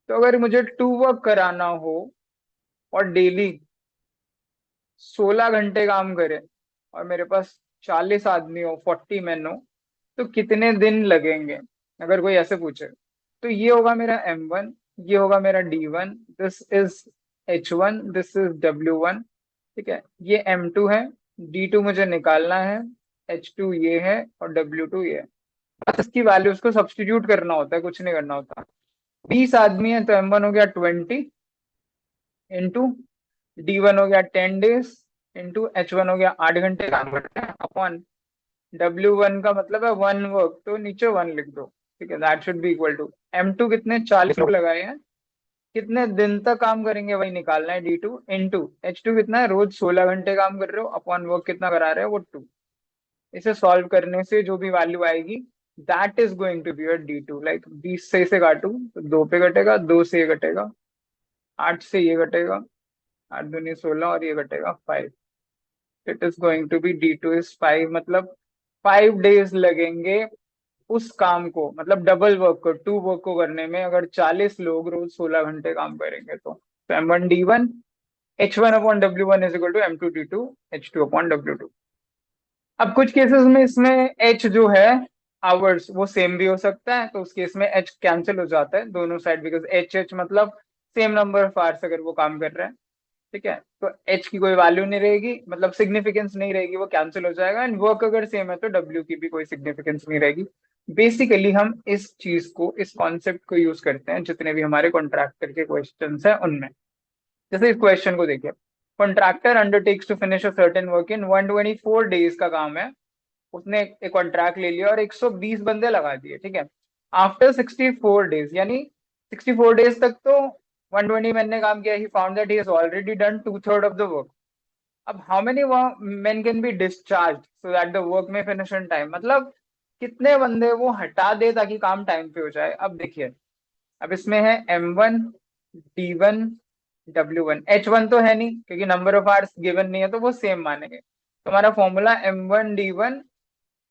तो अगर मुझे 2 वर्क कराना हो और डेली 16 घंटे काम करे और मेरे पास 40 आदमी हो, 40 मैन हो, तो कितने दिन लगेंगे? अगर कोई ऐसे पूछे तो ये होगा मेरा m1, ये होगा मेरा d1, this is h1, this is w1, ठीक है। ये m2 है, d2 मुझे निकालना है, h2 ये है और w2 ये है। बस इसकी वैल्यूज को सब्स्टिट्यूट करना होता है, कुछ नहीं करना होता। 20 आदमी है तो m1 हो गया 20 इंटू d1 हो गया 10 डेज इंटू h1 हो गया 8 घंटे काम करते हैं अपॉन w1 का मतलब है 1 वर्क, तो नीचे 1 लिख दो, ठीक है। That should be equal to m2 कितने 40 लोग लगाए हैं, कितने दिन तक काम करेंगे वही निकालना है, d2 इंटू h2 कितना है, रोज 16 घंटे काम कर रहे हो, अपॉन वर्क कितना करा रहे हो वो 2। इसे सॉल्व करने से जो भी वैल्यू आएगी that is going to be your d2। Like 20 से इसे काटू तो 2 पे कटेगा, 2 से ये कटेगा, 8 से ये कटेगा, 8 दूनी 16 और ये कटेगा 5। It is going to be d2 is 5। मतलब 5 डेज लगेंगे उस काम को, मतलब डबल वर्क को, 2 वर्क को करने में, अगर 40 लोग रोज 16 घंटे काम करेंगे तो। m1 d1 h1 upon w1 is equal to m2 d2 h2 upon w2। अब कुछ केसेस में इसमें h जो है आवर्स वो सेम भी हो सकता है, तो उस केस में h कैंसिल हो जाता है दोनों साइड, बिकॉज h मतलब सेम नंबर ऑफ आवर्स अगर वो काम कर रहे हैं, ठीक है। तो h की कोई वैल्यू नहीं रहेगी, मतलब सिग्निफिकेंस नहीं रहेगी, वो कैंसिल हो जाएगा। एंड वर्क अगर सेम है तो w की भी कोई सिग्निफिकेंस नहीं रहेगी। बेसिकली हम इस चीज को, इस कॉन्सेप्ट को यूज करते हैं जितने भी हमारे कॉन्ट्रैक्टर के क्वेश्चंस हैं उनमें। जैसे इस क्वेश्चन को देखिए, contractor undertakes to finish a certain work in 124 days का काम है, उसने एक कॉन्ट्रैक्ट ले लिया और 120 बंदे लगा दिए, ठीक है। आफ्टर 64 डेज, यानी 64 डेज तक तो 120 मैन ने काम किया, he found that he has already done 2/3 of the work. अब how many men can be discharge so that the work may finish in time, मतलब कितने बंदे वो हटा दे ताकि काम टाइम पे हो जाए। अब देखिए, अब इसमें है m1 d1 w1, h1 तो है नहीं क्योंकि नंबर ऑफ आवर्स गिवन नहीं है, तो वो सेम मानेंगे। तो हमारा formula m1 d1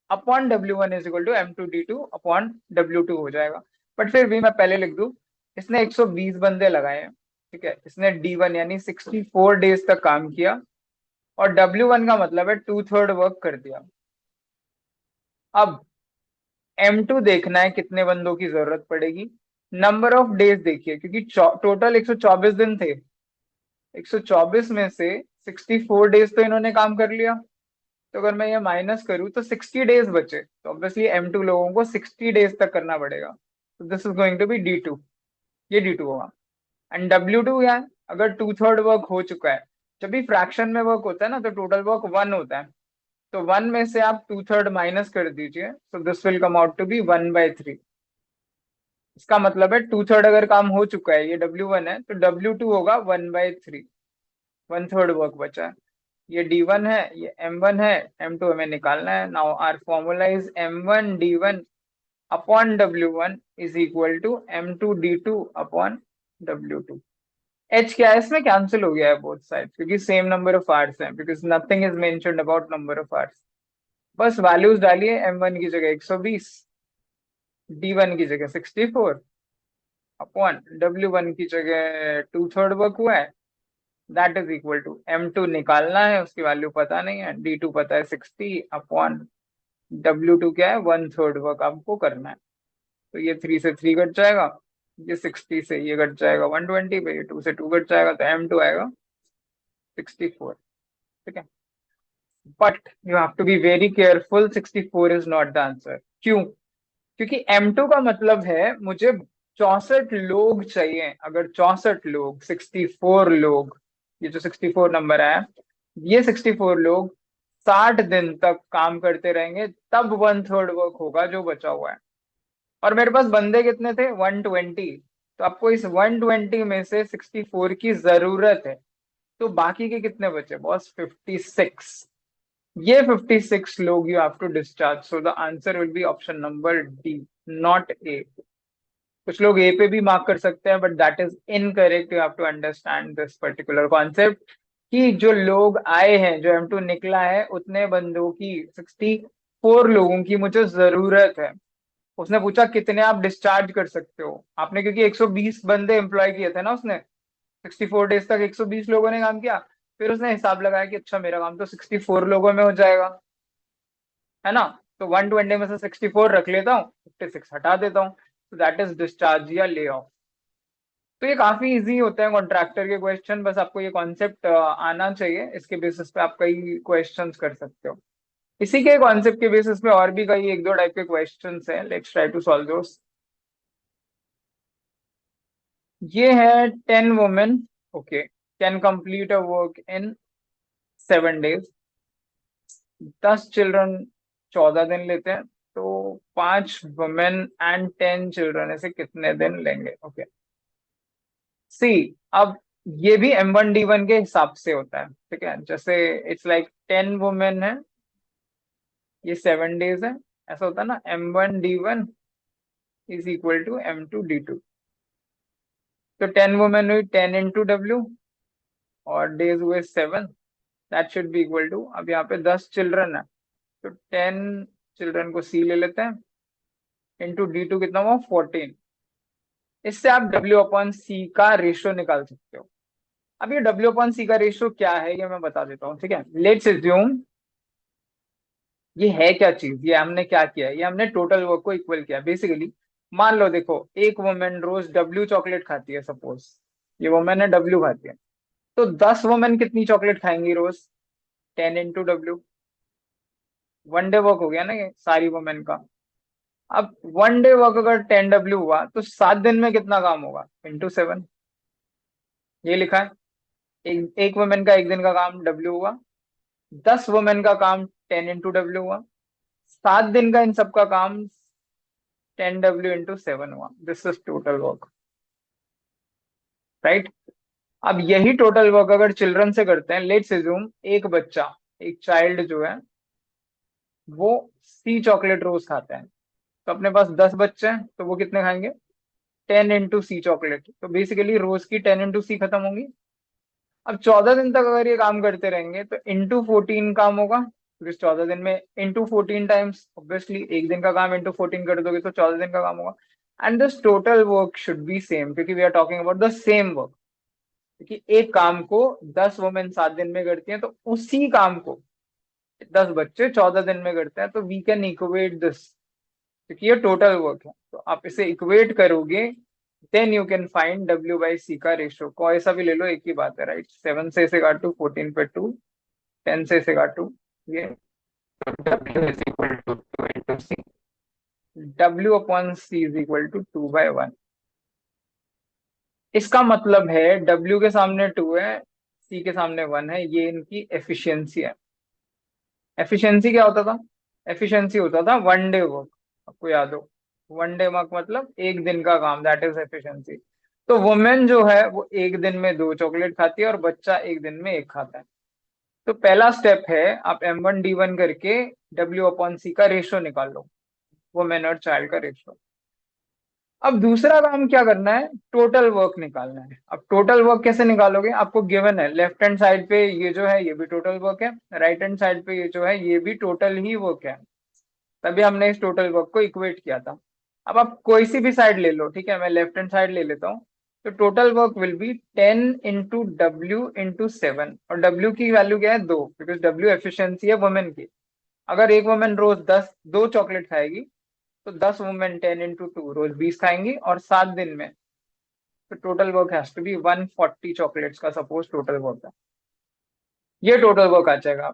upon w1 is equal to m2 d2 upon w2 हो जाएगा। बट फिर भी मैं पहले लिख दूं, इसने 120 बंदे लगाए हैं, ठीक है। इसने d1 यानी 64 डेज तक काम किया, और w1 का मतलब है 2/3 वर्क कर दिया। अब m2 देखना है कितने बंदों की जरूरत पड़ेगी। नंबर ऑफ डेज देखिए, क्योंकि टोटल 124 दिन थे, 124 में से 64 डेज तो इन्होंने काम कर लिया, तो अगर मैं ये माइनस करूँ तो 60 डेज बचे, तो ऑब्वियसली m2 लोगों को 60 डेज तक करना पड़ेगा। तो this is going to be d2, ये d2 होगा। एंड w2 क्या है? अगर 2/3 वर्क हो चुका है, जब भी फ्रैक्शन में वर्क होता है ना तो टोटल वर्क 1 होता है, तो 1 में से आप 2/3 माइनस कर दीजिए, तो this will come out to be 1/3। इसका मतलब है 2/3 अगर काम हो चुका है, ये W1 है, तो W2 होगा 1/3, 1/3 वर्क बचा है। ये D1 है, ये M1 है, M2 हमें निकालना है। Now our formula is M1 D1 upon W1 is equal to M2 D2 upon W2। H क्या है इसमें, कैंसिल हो गया है बोथ साइड, क्योंकि सेम नंबर ऑफ आवर्स हैं, because nothing is mentioned about number of hours. बस values डालिए, M1 की जगह 120, D1 की जगह 64 अपॉन W1 की जगह 2/3 वर्क हुआ है, that is equal to M2 निकालना है, उसकी वैल्यू पता नहीं है, D2 पता है 60 अपॉन W2 क्या है, 1/3 वर्क आपको करना है। तो ये 3 से 3 कट जाएगा, ये 60 से ये कट जाएगा 120 पे, ये 2 से 2 कट जाएगा, तो M2 आएगा 64। ठीक है, but you have to be very careful, 64 is not the answer. क्यों? क्योंकि M2 का मतलब है मुझे 64 लोग चाहिए। अगर 64 लोग, 64 लोग, ये जो 64 नंबर है, ये 64 लोग 60 दिन तक काम करते रहेंगे, तब 1/3 वर्क होगा जो बचा हुआ है। और मेरे पास बंदे कितने थे, 120। तो आपको इस 120 में से 64 की जरूरत है, तो बाकी के कितने बचे बॉस, 56। ये 56 लोग you have to discharge, so the answer will be option number D, not A. कुछ लोग ए पे भी मार्क कर सकते हैं, but that is incorrect. You have to understand this particular concept कि जो लोग आए हैं, जो M2 निकला है, उतने बंदों की, 64 लोगों की मुझे जरूरत है। उसने पूछा कितने आप डिस्चार्ज कर सकते हो, आपने क्योंकि 120 बंदे एम्प्लॉय किए थे ना उसने, 64 डेज तक 120 लोगों ने काम किया। फिर उसने हिसाब लगाया कि अच्छा मेरा काम तो 64 लोगों में हो जाएगा, है ना। तो 120 में से 64 रख लेता हूँ, 56 हटा देता हूँ, तो दैट इज डिस्चार्ज या ले ऑफ। तो ये काफी इजी होते हैं कॉन्ट्रैक्टर के क्वेश्चन, बस आपको ये कॉन्सेप्ट आना चाहिए, इसके बेसिस पे आप कई क्वेश्चंस कर सकते हो। इसी के कॉन्सेप्ट के बेसिस पे और भी कई एक दो टाइप के क्वेश्चंस हैं, लेट्स ट्राई टू सॉल्व दोस। ये है 10 women, okay, can complete a work in 7 days. 10 children 14 दिन लेते हैं, तो 5 वुमेन एंड 10 चिल्ड्रन ऐसे कितने दिन लेंगे, ओके। सी, अब ये भी M1D1 के हिसाब से होता है, ठीक है। जैसे इट्स लाइक 10 वुमेन है, ये 7 डेज है, ऐसा होता है ना। M1D1 is equal to M2D2। तो 10 वुमेन हुई 10 into W, और डेज हुए 7, that should be equal to, अब यहाँ पे 10 चिल्ड्रन है, तो 10 चिल्ड्रन को C ले लेते हैं, इंटू D2 कितना हुआ, 14। इससे आप W/C का रेशियो निकाल सकते हो। अब ये W/C का रेशियो क्या है, ये मैं बता देता हूँ, ठीक है। लेट्स एज्यूम, ये है क्या चीज, ये हमने क्या किया है, ये हमने टोटल वर्क को इक्वल किया बेसिकली। मान लो देखो, एक वुमेन रोज W चॉकलेट खाती है, सपोज ये वुमेन है, W खाती है, तो 10 वुमेन कितनी चॉकलेट खाएंगी रोज, 10 into W। 1 डे वर्क हो गया ना ये सारी वुमेन का। अब 1 डे वर्क अगर 10 W हुआ, तो 7 दिन में कितना काम होगा, into 7। ये लिखा है, एक वुमेन का एक दिन का काम W हुआ, 10 वुमेन का काम 10 into W हुआ, 7 दिन का इन सबका काम 10W into 7 हुआ। This is total work, right. अब यही टोटल वर्क अगर चिल्ड्रन से करते हैं, लेट्स एज्यूम एक बच्चा, एक चाइल्ड जो है, वो C चॉकलेट रोज खाता है। तो अपने पास 10 बच्चे हैं, तो वो कितने खाएंगे, 10 into C चॉकलेट। तो बेसिकली रोज की 10 into C खत्म होंगी। अब 14 दिन तक अगर ये काम करते रहेंगे, तो into 14 काम होगा, क्योंकि 14 दिन में into 14 टाइम्स, ऑब्वियसली एक दिन का काम into 14 कर दोगे तो 14 दिन का काम होगा। And this total work should be same, क्योंकि we are talking about the same work. क्योंकि एक काम को 10 वुमेन 7 दिन में करती हैं, तो उसी काम को 10 बच्चे 14 दिन में करते हैं, तो वी कैन इक्वेट दिस, क्योंकि ये टोटल वर्क है। तो आप इसे इक्वेट करोगे, then you can find W/C का रेशियो। को ऐसा भी ले लो, एक ही बात है, राइट। 7 से इसे काटू, 14 पे 2, 10 से इसे काटू, ये W is equal to 2 into C। W/C is equal to 2/1। इसका मतलब है W के सामने 2 है, C के सामने 1 है, ये इनकी एफिशिएंसी है। एफिशिएंसी क्या होता था? एफिशिएंसी होता था वन डे वर्क, आपको याद हो। वन डे वर्क मतलब एक दिन का काम, दैट इज एफिशिएंसी। तो वुमेन जो है वो एक दिन में दो चॉकलेट खाती है और बच्चा एक दिन में एक खाता है। तो पहला स्टेप है, आप M1D1 करके W/C का रेशियो निकाल लो, वुमेन और चाइल्ड का रेशियो। अब दूसरा काम क्या करना है, टोटल वर्क निकालना है। अब टोटल वर्क कैसे निकालोगे, आपको गिवन है लेफ्ट हैंड साइड पे ये जो है ये भी टोटल वर्क है, राइट हैंड साइड पे ये जो है ये भी टोटल ही वर्क है। तभी हमने इस टोटल वर्क को इक्वेट किया था। अब आप कोई सी भी साइड ले लो, ठीक है, मैं लेफ्ट हैंड साइड ले लेता हूँ। तो total work will be 10 × W × 7, और W की वैल्यू क्या है, दो, बिकॉज W एफिशिएंसी है वुमेन की। अगर एक वुमेन रोज 2 चॉकलेट खाएगी, तो 10 वुमेन 10 × 2 रोज 20 खाएंगी, और 7 दिन में। तो total work has to be 140 chocolates का सपोज टोटल वर्क है। ये टोटल वर्क आ जाएगा।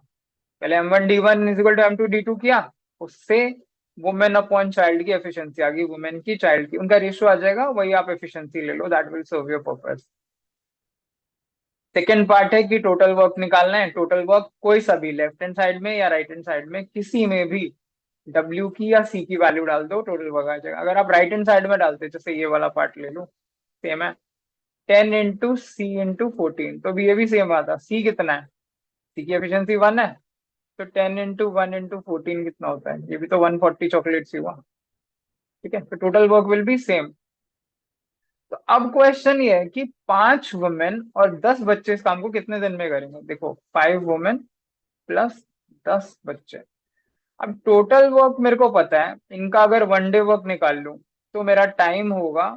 पहले M1D1 = M2D2 किया, उससे वुमेन अपॉन चाइल्ड की एफिशिएंसी आ गई, वुमेन की चाइल्ड की, उनका रेशियो आ जाएगा, वही आप एफिशिएंसी ले लो, that will serve your purpose. Second part है कि टोटल वर्क निकालना है। टोटल वर्क कोई सा भी, लेफ्ट हैंड साइड में या राइट हैंड साइड में, किसी में भी W की या C की वैल्यू डाल दो, टोटल वर्क आ जाएगा। अगर आप राइट हैंड साइड में डालते, जैसे ये वाला पार्ट ले लो, सेम है, 10 × C × 14, तो भी ये भी सेम आता। C कितना है, C की एफिशिएंसी 1 है, तो 10 × 1 × 14 कितना होता है, ये भी तो 140 चॉकलेट्स ही हुआ। ठीक है, तो total work will be same. तो अब क्वेश्चन ये है कि 5 वुमेन और 10 बच्चे इस काम को कितने दिन में करेंगे। देखो, 5 वुमेन प्लस 10 बच्चे। अब टोटल वर्क मेरे को पता है, इनका अगर वन डे वर्क निकाल लूं, तो मेरा टाइम होगा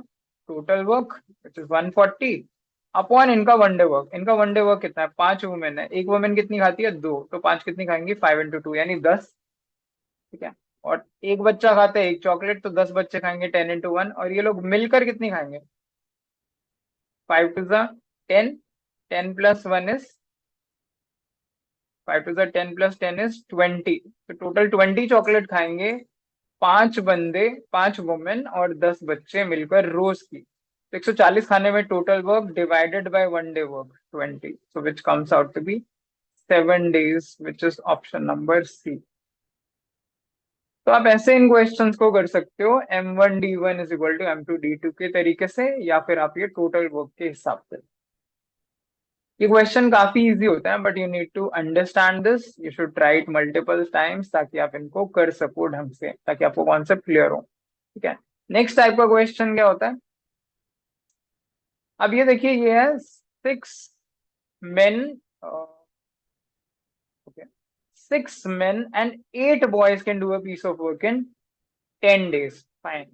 total work which is 140 upon इनका वन डे वर्क। इनका वन डे वर्क कितना है, 5 वुमेन है, एक वुमेन कितनी खाती है, दो, तो 5 कितनी खाएंगी, 5 × 2 यानी 10। ठीक है, और एक बच्चा खाता है एक चॉकलेट, तो 10 बच्चे खाएंगे 10 × 1, और ये लोग मिलकर कितनी खाएंगे, 5 × 2 = 10, 10 + 1 इज 5 × 2 = 10 + 10 इज 20। तो टोटल 20 चॉकलेट खाएंगे 5 बंदे, 5 वुमेन और 10 बच्चे मिलकर रोज की। तो 140 खाने में total work divided by one day work 20, so which comes out to be 7 days, which is option number C। तो आप ऐसे इन क्वेश्चंस को कर सकते हो, M1D1 = M2D2 के तरीके से, या फिर आप ये टोटल वर्क के हिसाब से। ये क्वेश्चन काफी इजी होता है, but you need to understand this, you should try it multiple times, ताकि आप इनको कर सको ढंग से, ताकि आपको कॉन्सेप्ट क्लियर हो। ठीक है, नेक्स्ट टाइप का क्वेश्चन क्या होता है, अब ये देखिए, ये है 6 men, okay, 6 men and 8 boys can do a piece of work in 10 days, fine.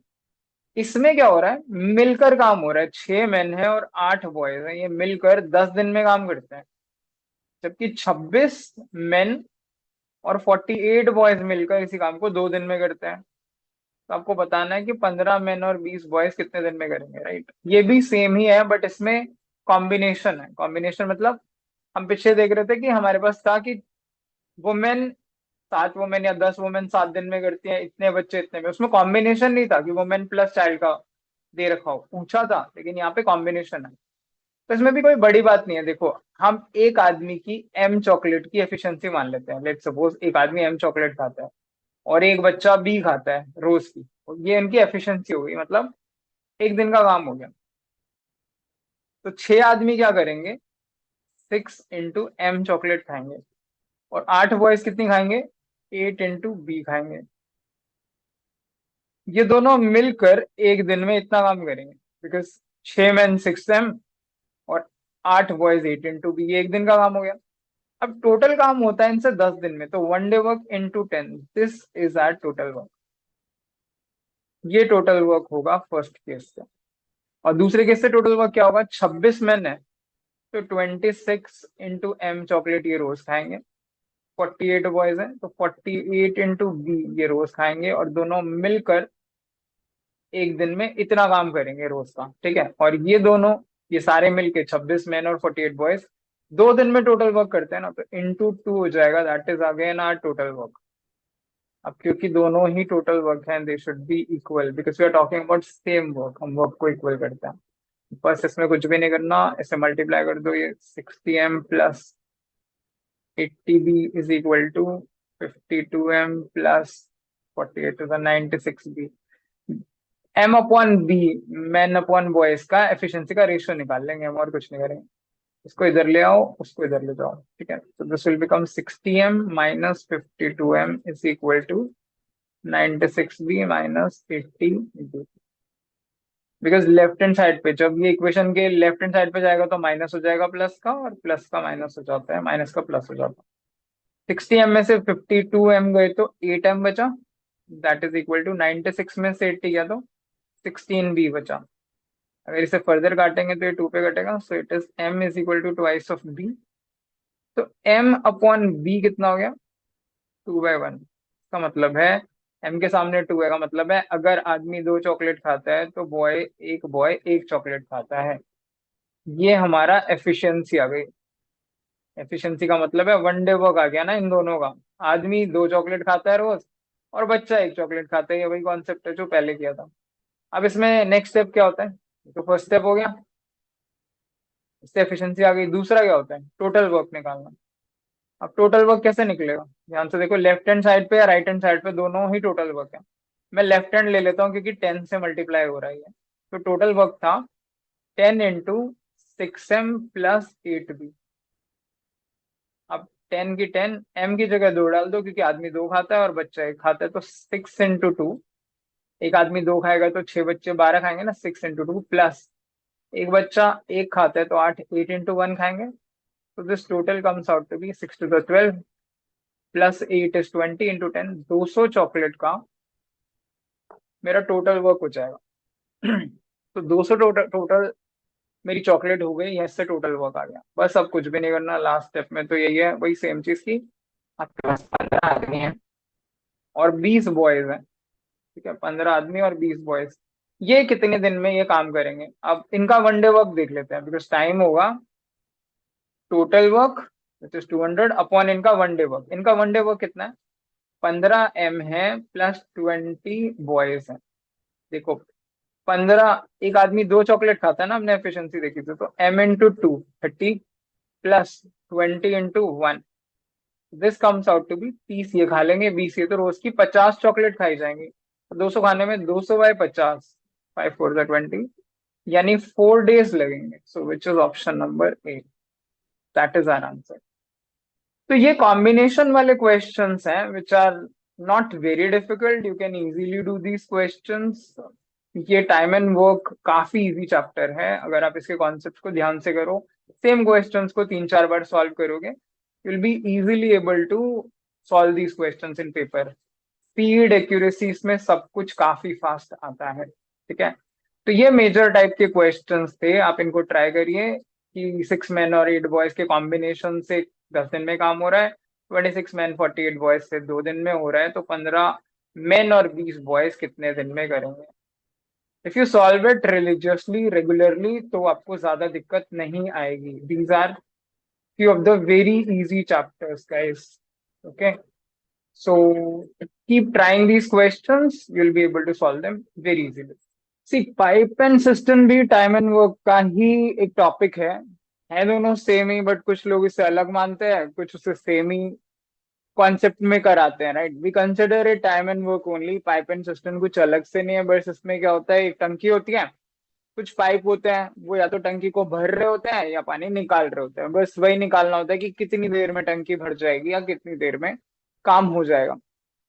इसमें क्या हो रहा है, मिलकर काम हो रहा है, 6 men है और 8 बॉयज हैं, ये मिलकर 10 दिन में काम करते हैं। जबकि 26 men और 48 बॉयज मिलकर इसी काम को 2 दिन में करते हैं। तो आपको बताना है कि 15 men और 20 बॉयज कितने दिन में करेंगे, राइट। ये भी सेम ही है, बट इसमें कॉम्बिनेशन है। कॉम्बिनेशन मतलब, हम पीछे देख रहे थे कि हमारे पास था कि वुमेन 7 वुमेन या 10 वुमेन 7 दिन में करती हैं, इतने बच्चे इतने में, उसमें कॉम्बिनेशन नहीं था कि वुमेन प्लस चाइल्ड का दे रखा हो, पूछा था, लेकिन यहाँ पे कॉम्बिनेशन है। तो इसमें भी कोई बड़ी बात नहीं है। देखो, हम एक आदमी की M चॉकलेट की एफिशिएंसी मान लेते हैं, लेट्स सपोज एक आदमी M चॉकलेट खाता है और एक बच्चा B खाता है रोज की, और ये इनकी एफिशिएंसी हो गई, मतलब एक दिन का काम हो गया। तो 6 आदमी क्या करेंगे, 6 × M चॉकलेट खाएंगे, और 8 बॉयज कितनी खाएंगे, 8 × B खाएंगे। ये दोनों मिलकर एक दिन में इतना काम करेंगे, बिकॉज 6 men 6M और 8 बॉयज 8 × B, ये एक दिन का काम हो गया। अब टोटल काम होता है इनसे 10 दिन में, तो one day work into 10, this is our total work. ये टोटल वर्क होगा फर्स्ट केस से। और दूसरे केस से टोटल वर्क क्या होगा, 26 men है, तो 26 × M चॉकलेट ये रोज खाएंगे। 48 बॉयज हैं, तो 48 × B ये रोज खाएंगे, और दोनों मिलकर एक दिन में इतना काम करेंगे रोज का। ठीक है, और ये दोनों, ये सारे मिलके 26 men और 48 बॉयज 2 दिन में टोटल वर्क करते हैं ना, तो इंटू 2 हो जाएगा, that is again our total work. अब क्योंकि दोनों ही टोटल वर्क हैं, they should be equal, because we are talking about same work, हम वर्क को इक्वल करते हैं। बस इसमें कुछ भी नहीं करना, इसे मल्टीप्लाई कर दो, ये 60M + 80B = 52m प्लस 48 तो 96b। M upon B, man upon boys का एफिशिएंसी का रेशियो निकाल लेंगे हम, और कुछ नहीं करेंगे। इसको इधर ले आओ, उसको इधर ले जाओ, ठीक है। तो this will become 60m minus 52m is equal to 96b minus 80b। Because left hand side पे, जब ये इक्वेशन के लेफ्ट हैंड साइड पे जाएगा तो माइनस हो जाएगा प्लस का, और प्लस का माइनस हो जाता है, माइनस का प्लस हो जाता है। 60m में से 52m गए तो 8m बचा, दैट इज इक्वल टू 96 में से 80 गया तो 16b बचा। अगर इसे फर्दर काटेंगे तो ये 2 पे कटेगा, so it is m is equal to twice of b। तो m अपॉन b कितना हो गया, 2/1। इसका मतलब है m के सामने 2 है, का मतलब है अगर आदमी 2 चॉकलेट खाता है तो बॉय एक चॉकलेट खाता है। ये हमारा एफिशिएंसी आ गई। एफिशिएंसी का मतलब है वन डे वर्क आ गया ना इन दोनों का। आदमी 2 चॉकलेट खाता है रोज, और बच्चा एक चॉकलेट खाता है, ये वही कॉन्सेप्ट है जो पहले किया था। अब इसमें नेक्स्ट स्टेप क्या होता है, तो फर्स्ट स्टेप हो गया, इससे एफिशिएंसी आ गई। दूसरा क्या होता है, टोटल वर्क निकालना। अब टोटल वर्क कैसे निकलेगा, ध्यान से देखो, लेफ्ट हैंड साइड पे या राइट हैंड साइड पे दोनों ही टोटल वर्क है। मैं लेफ्ट हैंड ले लेता हूँ क्योंकि 10 से मल्टीप्लाई हो रहा है ये। तो टोटल वर्क था 10 इंटू 6m प्लस 8b। अब 10 की 10, m की जगह 2 डाल दो क्योंकि आदमी 2 खाता है और बच्चा एक खाता है, तो 6 इंटू 2। एक आदमी 2 खाएगा तो 6 बच्चे 12 खाएंगे ना, 6 इंटू 2 प्लस एक बच्चा एक खाता है तो 8 इंटू 1 खाएंगे। तो this total comes out to be 6 to the 12 plus 8 is 20 into 10, 200 chocolate का मेरा टोटल वर्क हो जाएगा। तो 200 टोटल मेरी चॉकलेट हो गई, यहाँ से टोटल वर्क आ गया। बस अब कुछ भी नहीं करना, लास्ट स्टेप में तो यही है, वही सेम चीज की। आपके पास 15 आदमी है और 20 बॉयज हैं, ठीक है, 15 आदमी और 20 बॉयज। ये कितने दिन में ये काम करेंगे, अब इनका वन डे वर्क देख लेते हैं, बिकॉज टाइम होगा total work which is 200 upon इनका वन डे वर्क। इनका वन डे वर्क कितना है, 15m है प्लस 20 बॉयज हैं। देखो 15, एक आदमी 2 चॉकलेट खाता है ना, हमने एफिशिएंसी देखी थी, तो m into 2 30 plus 20 into 1, this comes out to be 30 ये खा लेंगे, 20 ये, तो रोज की 50 चॉकलेट खाई जाएंगी। तो 200 खाने में 200/50, 5 4 20, यानी 4 days लगेंगे। So which is option number A, that is our answer. तो ये कॉम्बिनेशन वाले क्वेश्चंस हैं which are not very difficult, you can easily do these questions. ये टाइम एंड वर्क काफी इजी चैप्टर है, अगर आप इसके कॉन्सेप्ट को ध्यान से करो, सेम क्वेश्चंस को 3 4 बार सॉल्व करोगे, you will be easily able to solve these questions in paper. Speed, accuracy, इसमें सब कुछ काफी फास्ट आता है, ठीक है। तो ये मेजर टाइप के क्वेश्चंस थे, आप इनको ट्राई करिए कि 6 men और 8 बॉयज के कॉम्बिनेशन से 10 दिन में काम हो रहा है, 26 men 48 बॉयज से 2 दिन में हो रहा है, तो 15 men और 20 बॉयज कितने दिन में करेंगे। If you solve it religiously regularly तो आपको ज्यादा दिक्कत नहीं आएगी। These are few of the very easy chapters, guys. Okay, so keep trying these questions, you'll be able to solve them very easily. सी पाइप एंड सिस्टम भी time and work का ही एक टॉपिक है दोनों सेम ही, बट कुछ लोग इसे अलग मानते हैं, कुछ उसे सेम ही कॉन्सेप्ट में कराते हैं, right. We consider it time and work only, pipe and cistern कुछ अलग से नहीं है। बस इसमें क्या होता है, एक टंकी होती है, कुछ पाइप होते हैं, वो या तो टंकी को भर रहे होते हैं या पानी निकाल रहे होते हैं, बस वही निकालना होता है कि कितनी देर में टंकी भर जाएगी या कितनी देर में काम हो जाएगा।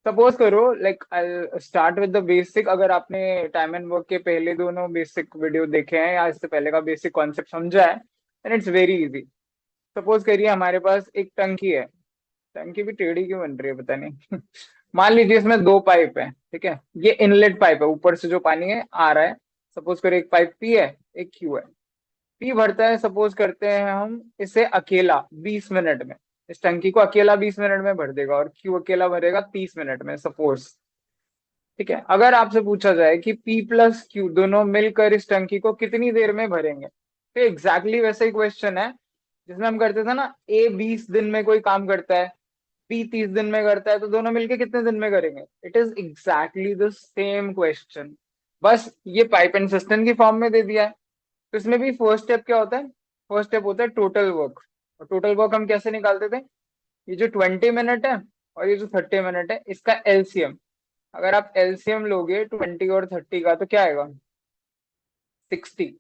सपोज करो, like I start with the basic, अगर आपने टाइम एंड वर्क के पहले दोनों बेसिक वीडियो देखे हैं या इससे पहले का बेसिक कॉन्सेप्ट समझा है, then it's very easy. Suppose करिए हमारे पास एक टंकी है, टंकी भी टेढ़ी क्यों बन रही है पता नहीं। मान लीजिए इसमें 2 पाइप है, ठीक है, ये इनलेट पाइप है, ऊपर से जो पानी है आ रहा है। सपोज करो एक पाइप पी है, एक क्यू है। पी भरता है, सपोज करते हैं हम इसे अकेला 20 मिनट में, इस टंकी को अकेला 20 मिनट में भर देगा, और क्यू अकेला भरेगा 30 मिनट में सपोज, ठीक है। अगर आपसे पूछा जाए कि पी प्लस क्यू दोनों मिलकर इस टंकी को कितनी देर में भरेंगे, तो एग्जैक्टली वैसा ही क्वेश्चन है जिसमें हम करते थे ना, ए 20 दिन में कोई काम करता है, बी 30 दिन में करता है, तो दोनों मिलके कितने दिन में करेंगे। It is exactly the same question, बस ये पाइप एंड सिस्टम की फॉर्म में दे दिया है। तो इसमें भी फर्स्ट स्टेप क्या होता है, फर्स्ट स्टेप होता है टोटल वर्क। और टोटल वर्क हम कैसे निकालते थे, ये जो 20 मिनट है और ये जो 30 मिनट है इसका एलसीएम, अगर आप एलसीएम लोगे 20 और 30 का तो क्या आएगा 60।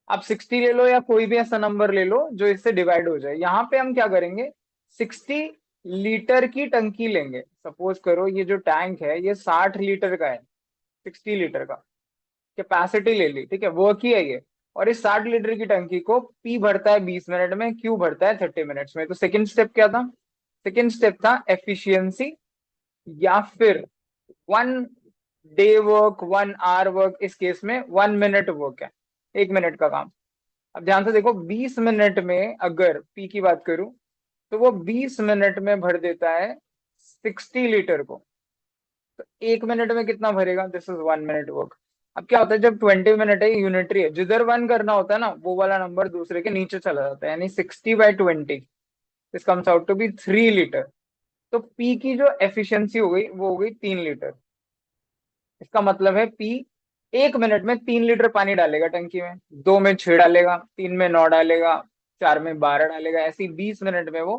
आप 60 ले लो या कोई भी ऐसा नंबर ले लो जो इससे डिवाइड हो जाए। यहाँ पे हम क्या करेंगे, 60 लीटर की टंकी लेंगे। सपोज करो ये जो टैंक है ये 60 लीटर का है, 60 लीटर का कैपेसिटी ले ली, ठीक है, वर्क ही है ये। और इस 60 लीटर की टंकी को पी भरता है 20 मिनट में, क्यू भरता है 30 मिनट्स में। तो सेकंड स्टेप क्या था, सेकंड स्टेप था एफिशिएंसी, या फिर 1 डे वर्क, 1 आवर वर्क, इस केस में 1 मिनट वर्क है, 1 मिनट का काम। अब ध्यान से देखो, 20 मिनट में अगर पी की बात करूं तो वो 20 मिनट में भर देता है 60 लीटर को। तो 1 मिनट में कितना भरेगा, दिस इज 1 मिनट वर्क। अब क्या होता है, जब 20 मिनट है यूनिटरी है, जिधर वन करना होता है ना वो वाला नंबर दूसरे के नीचे चला जाता है, यानी 60/20, this comes out to be 3 litre. तो पी की जो एफिशिएंसी हो गई वो हो गई 3 लीटर। इसका मतलब है पी 1 मिनट में 3 लीटर पानी डालेगा टंकी में, 2 में 6 डालेगा, 3 में 9 डालेगा, 4 में 12 डालेगा, ऐसी 20 मिनट में वो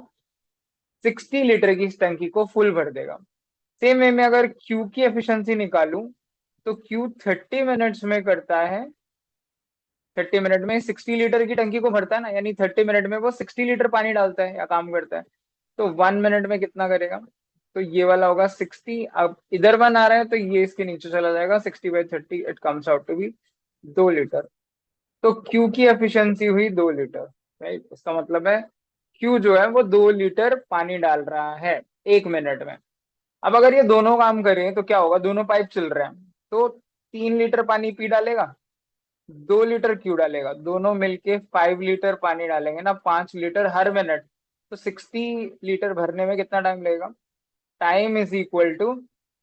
60 लीटर की इस टंकी को फुल भर देगा। सेम वे में अगर क्यू की एफिशिएंसी निकालूं तो क्यू 30 मिनट्स में करता है, 30 मिनट में 60 लीटर की टंकी को भरता है ना, यानी 30 मिनट में वो 60 लीटर पानी डालता है या काम करता है। तो 1 मिनट में कितना करेगा, तो ये वाला होगा 60। अब इधर 1 आ रहा है तो ये इसके नीचे चला जाएगा, 60/30 it comes out to be 2 litre. तो क्यू की एफिशिएंसी हुई 2 लीटर, राइट। इसका मतलब है क्यू जो है वो 2 लीटर पानी डाल रहा है 1 मिनट में। अब अगर ये दोनों काम करें तो क्या होगा, दोनों पाइप चल रहे हैं तो 3 लीटर पानी पी डालेगा, 2 लीटर क्यू डालेगा, दोनों मिलके 5 लीटर पानी डालेंगे ना, 5 लीटर हर मिनट। तो 60 लीटर भरने में कितना टाइम लगेगा, time is equal to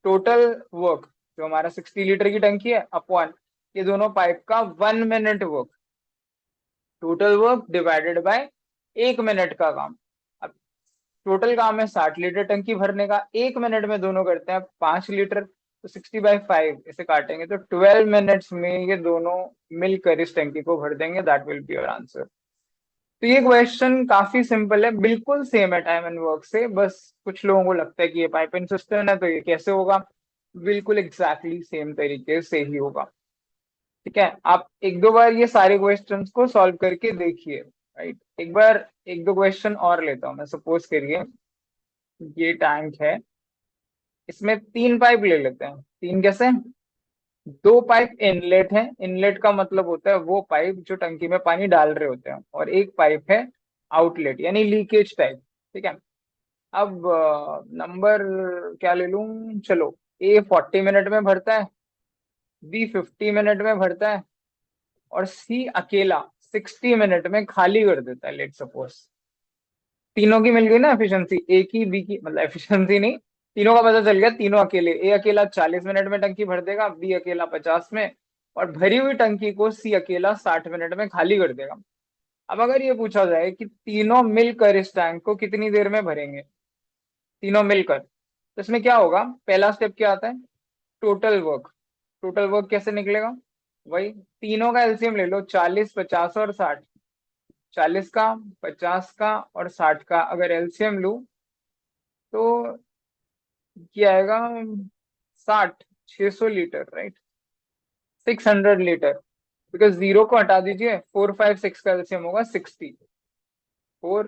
total work, जो हमारा 60 लीटर की टंकी है, अपॉन ये दोनों पाइप का 1 minute work, total work divided by 1 minute का काम। अब टोटल काम है 60 लीटर टंकी भरने का, 1 मिनट में दोनों करते हैं 5 लीटर, तो 60/5 इसे काटेंगे तो 12 मिनट्स में ये दोनों मिलकर इस टंकी को भर देंगे। That will be your answer. तो ये क्वेश्चन काफी सिंपल है, बिल्कुल सेम है टाइम एंड वर्क से, बस कुछ लोगों को लगता है कि ये पाइपिंग सिस्टम है तो ये कैसे होगा, बिल्कुल एग्जैक्टली सेम तरीके से ही होगा। ठीक है, आप एक दो बार ये सारे क्वेश्चंस को सॉल्व करके देखिए, राइट। एक बार एक दो क्वेश्चन और लेता हूँ मैं। सपोज करिए ये टैंक है, इसमें 3 पाइप ले लेते हैं। तीन कैसे, 2 पाइप इनलेट है, इनलेट का मतलब होता है वो पाइप जो टंकी में पानी डाल रहे होते हैं, और एक पाइप है आउटलेट यानी लीकेज टाइप। ठीक है, अब नंबर क्या ले लूं, चलो ए 40 मिनट में भरता है, बी 50 मिनट में भरता है, और सी अकेला 60 मिनट में खाली कर देता है, लेट सपोज। तीनों की मिल गई ना एफिशिएंसी, ए की बी की, मतलब एफिशिएंसी नहीं, तीनों का पता चल गया। तीनों अकेले, ए अकेला 40 मिनट में टंकी भर देगा, बी अकेला 50 में, और भरी हुई टंकी को सी अकेला 60 मिनट में खाली कर देगा। अब अगर ये पूछा जाए कि तीनों मिलकर इस टैंक को कितनी देर में भरेंगे, तीनों मिलकर, तो इसमें क्या होगा, पहला स्टेप क्या आता है, टोटल वर्क। टोटल वर्क कैसे निकलेगा, वही तीनों का एलसीएम ले लो, 40, 50 और 60। 40 का, 50 का और 60 का अगर एलसीएम लूं तो ये आएगा 60, 600 litre, right, 600 litre. Because zero को हटा दीजिए, 4, 5, 6 का एलसीएम होगा 60, 4,